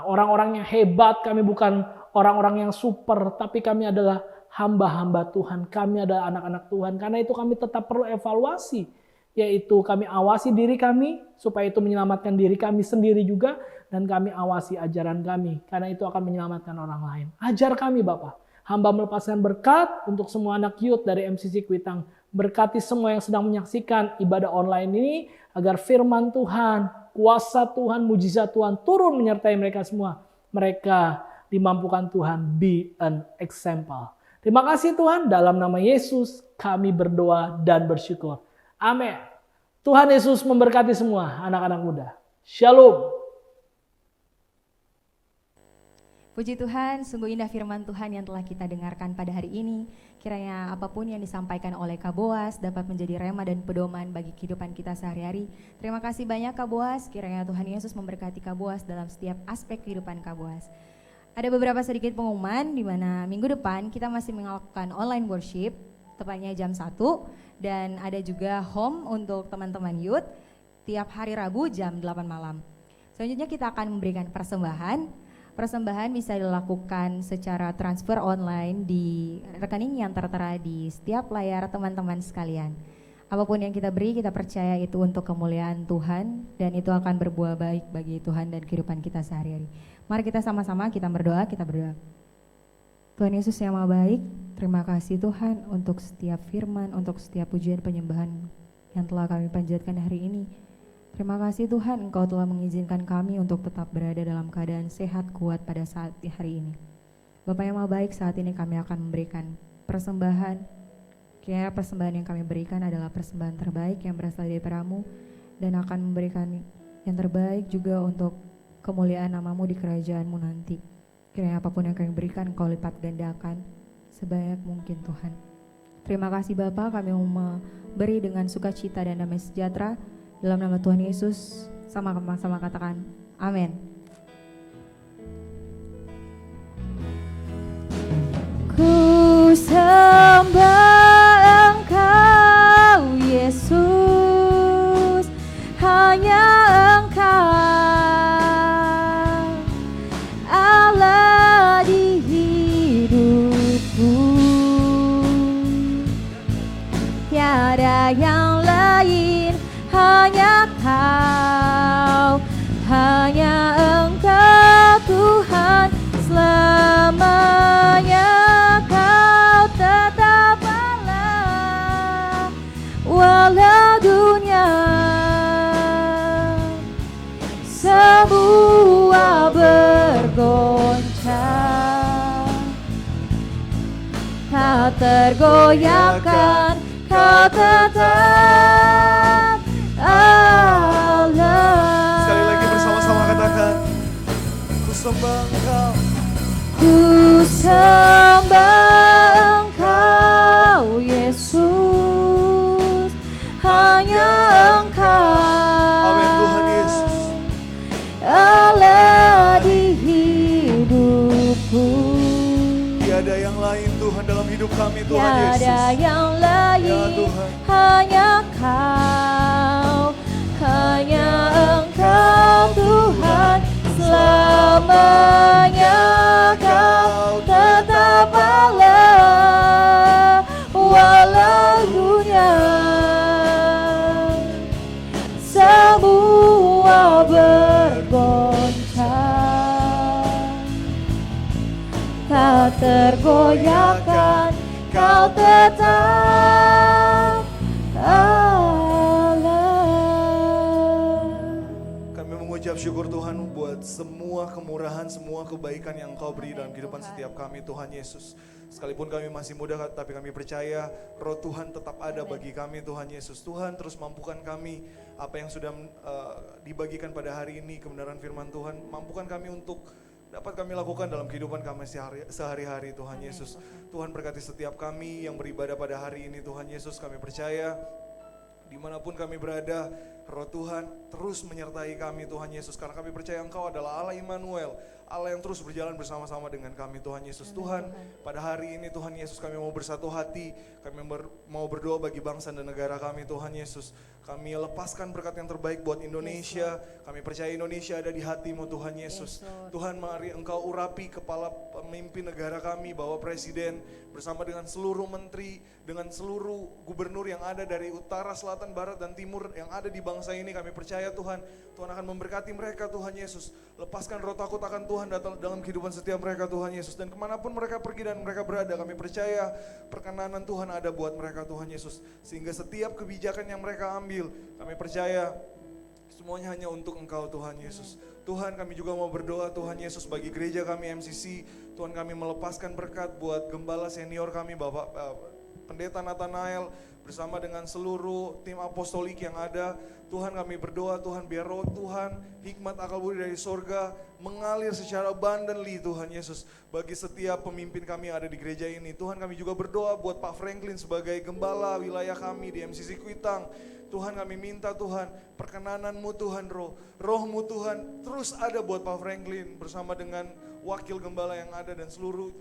orang-orang yang hebat, kami bukan orang-orang yang super, tapi kami adalah hamba-hamba Tuhan, kami adalah anak-anak Tuhan. Karena itu kami tetap perlu evaluasi, yaitu kami awasi diri kami, supaya itu menyelamatkan diri kami sendiri juga, dan kami awasi ajaran kami, karena itu akan menyelamatkan orang lain. Ajar kami Bapak. Hamba melepaskan berkat untuk semua anak youth dari MCC Kuitang. Berkati semua yang sedang menyaksikan ibadah online ini, agar firman Tuhan, kuasa Tuhan, mujizat Tuhan turun menyertai mereka semua. Mereka dimampukan Tuhan be an example. Terima kasih Tuhan, dalam nama Yesus kami berdoa dan bersyukur. Amin. Tuhan Yesus memberkati semua anak-anak muda. Shalom. Puji Tuhan, sungguh indah firman Tuhan yang telah kita dengarkan pada hari ini. Kiranya apapun yang disampaikan oleh Kak Boas dapat menjadi rema dan pedoman bagi kehidupan kita sehari-hari. Terima kasih banyak Kak Boas, kiranya Tuhan Yesus memberkati Kak Boas dalam setiap aspek kehidupan Kak Boas. Ada beberapa sedikit pengumuman di mana minggu depan kita masih melakukan online worship, tepatnya jam 1, dan ada juga home untuk teman-teman youth tiap hari Rabu jam 8 malam. Selanjutnya kita akan memberikan persembahan. Persembahan bisa dilakukan secara transfer online di rekening yang tertera di setiap layar teman-teman sekalian. Apapun yang kita beri, kita percaya itu untuk kemuliaan Tuhan dan itu akan berbuah baik bagi Tuhan dan kehidupan kita sehari-hari. Mari kita sama-sama kita berdoa. Tuhan Yesus yang Maha Baik, terima kasih Tuhan untuk setiap firman, untuk setiap pujian penyembahan yang telah kami panjatkan hari ini. Terima kasih Tuhan, Engkau telah mengizinkan kami untuk tetap berada dalam keadaan sehat, kuat pada saat hari ini. Bapa yang Maha Baik, saat ini kami akan memberikan persembahan. Kiranya persembahan yang kami berikan adalah persembahan terbaik yang berasal dari daripada-Mu, dan akan memberikan yang terbaik juga untuk kemuliaan nama-Mu di kerajaan-Mu nanti. Kiranya apapun yang kami berikan, Engkau lipat gandakan sebanyak mungkin Tuhan. Terima kasih Bapa, kami mau memberi dengan sukacita dan damai sejahtera. Dalam nama Tuhan Yesus, sama-sama katakan, amin. Ku sembah Engkau Yesus, hanya Engkau Allah di hidupku, tiada yang lain. Hanya Kau, hanya Engkau Tuhan, selamanya Kau tetap Allah, walau dunia semua bergoncang, tak tergoyahkan, Kau tetap Allah. Sekali lagi bersama-sama katakan, ku sembah Engkau. Ku sembah Engkau Yesus, hanya Engkau. Amin Tuhan Yesus. Allah di hidupku. Tiada yang lain Tuhan dalam hidup kami Tuhan Tiada Yesus. yang Ya lain, Tuhan. hanya Kau, hanya Engkau Tuhan. Selamanya Kau tetap Allah, walau dunia semua bergoncang, tak tergoyahkan, Kau tetap Allah. Kami mengucap syukur Tuhan buat semua kemurahan, semua kebaikan yang Engkau beri dalam kehidupan setiap kami Tuhan Yesus. Sekalipun kami masih muda, tapi kami percaya Roh Tuhan tetap ada bagi kami Tuhan Yesus. Tuhan terus mampukan kami apa yang sudah dibagikan pada hari ini, kebenaran firman Tuhan. Mampukan kami untuk dapat kami lakukan dalam kehidupan kami sehari-hari Tuhan Yesus. Tuhan berkati setiap kami yang beribadah pada hari ini Tuhan Yesus. Kami percaya dimanapun kami berada, Roh Tuhan terus menyertai kami Tuhan Yesus. Karena kami percaya Engkau adalah Allah Immanuel, Allah yang terus berjalan bersama-sama dengan kami Tuhan Yesus. Tuhan, pada hari ini Tuhan Yesus kami mau bersatu hati, kami mau berdoa bagi bangsa dan negara kami Tuhan Yesus. Kami lepaskan berkat yang terbaik buat Indonesia. Kami percaya Indonesia ada di hatimu Tuhan Yesus. Tuhan, mari Engkau urapi kepala pemimpin negara kami, Bapak Presiden bersama dengan seluruh menteri, dengan seluruh gubernur yang ada dari utara, selatan, barat, dan timur yang ada di bangsa ini. Kami percaya Tuhan, Tuhan akan memberkati mereka Tuhan Yesus. Lepaskan roh takut akan Tuhan dalam kehidupan setiap mereka Tuhan Yesus. Dan kemanapun mereka pergi dan mereka berada, kami percaya perkenanan Tuhan ada buat mereka Tuhan Yesus. Sehingga setiap kebijakan yang mereka ambil, kami percaya semuanya hanya untuk Engkau Tuhan Yesus. Tuhan, kami juga mau berdoa Tuhan Yesus bagi gereja kami MCC. Tuhan, kami melepaskan berkat buat gembala senior kami Bapak Pendeta Nathanael bersama dengan seluruh tim apostolik yang ada. Tuhan, kami berdoa Tuhan, biar roh Tuhan, hikmat akal budi dari sorga mengalir secara abundantly Tuhan Yesus bagi setiap pemimpin kami yang ada di gereja ini. Tuhan, kami juga berdoa buat Pak Franklin sebagai gembala wilayah kami di MCC Kuitang. Tuhan, kami minta Tuhan, perkenanan-Mu Tuhan, roh-Mu Tuhan terus ada buat Pak Franklin bersama dengan wakil gembala yang ada dan seluruh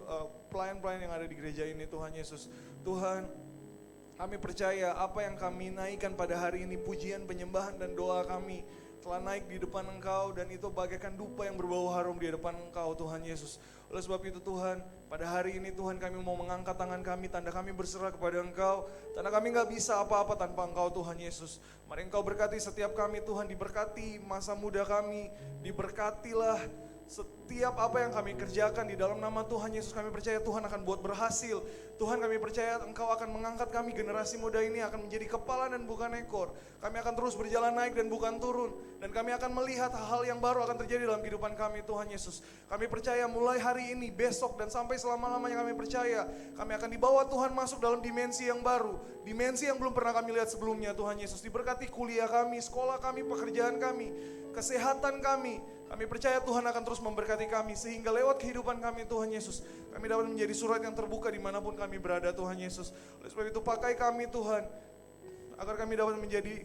pelayan-pelayan yang ada di gereja ini Tuhan Yesus. Tuhan, kami percaya apa yang kami naikkan pada hari ini, pujian, penyembahan, dan doa kami telah naik di depan Engkau, dan itu bagaikan dupa yang berbau harum di depan Engkau Tuhan Yesus. Oleh sebab itu Tuhan, pada hari ini Tuhan, kami mau mengangkat tangan kami, tanda kami berserah kepada Engkau. Tanda kami gak bisa apa-apa tanpa Engkau Tuhan Yesus. Mari Engkau berkati setiap kami Tuhan, diberkati masa muda kami, diberkatilah setiap apa yang kami kerjakan di dalam nama Tuhan Yesus. Kami percaya Tuhan akan buat berhasil. Tuhan, kami percaya Engkau akan mengangkat kami, generasi muda ini akan menjadi kepala dan bukan ekor. Kami akan terus berjalan naik dan bukan turun. Dan kami akan melihat hal-hal yang baru akan terjadi dalam kehidupan kami Tuhan Yesus. Kami percaya mulai hari ini, besok, dan sampai selama-lamanya kami percaya kami akan dibawa Tuhan masuk dalam dimensi yang baru. Dimensi yang belum pernah kami lihat sebelumnya Tuhan Yesus. Diberkati kuliah kami, sekolah kami, pekerjaan kami, kesehatan kami. Kami percaya Tuhan akan terus memberkati kami sehingga lewat kehidupan kami Tuhan Yesus, kami dapat menjadi surat yang terbuka dimanapun kami berada Tuhan Yesus. Oleh sebab itu pakai kami Tuhan, agar kami dapat menjadi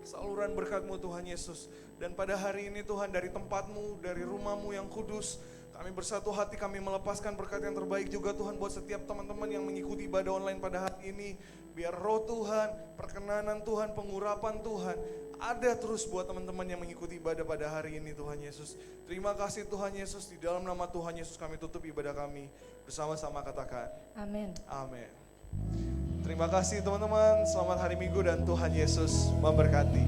saluran berkat-Mu Tuhan Yesus. Dan pada hari ini Tuhan, dari tempat-Mu, dari rumah-Mu yang kudus, kami bersatu hati, kami melepaskan berkat yang terbaik juga Tuhan buat setiap teman-teman yang mengikuti ibadah online pada hari ini. Biar roh Tuhan, perkenanan Tuhan, pengurapan Tuhan ada terus buat teman-teman yang mengikuti ibadah pada hari ini Tuhan Yesus. Terima kasih Tuhan Yesus, di dalam nama Tuhan Yesus kami tutup ibadah kami. Bersama-sama katakan Amin. amin. Terima kasih teman-teman, selamat hari Minggu dan Tuhan Yesus memberkati.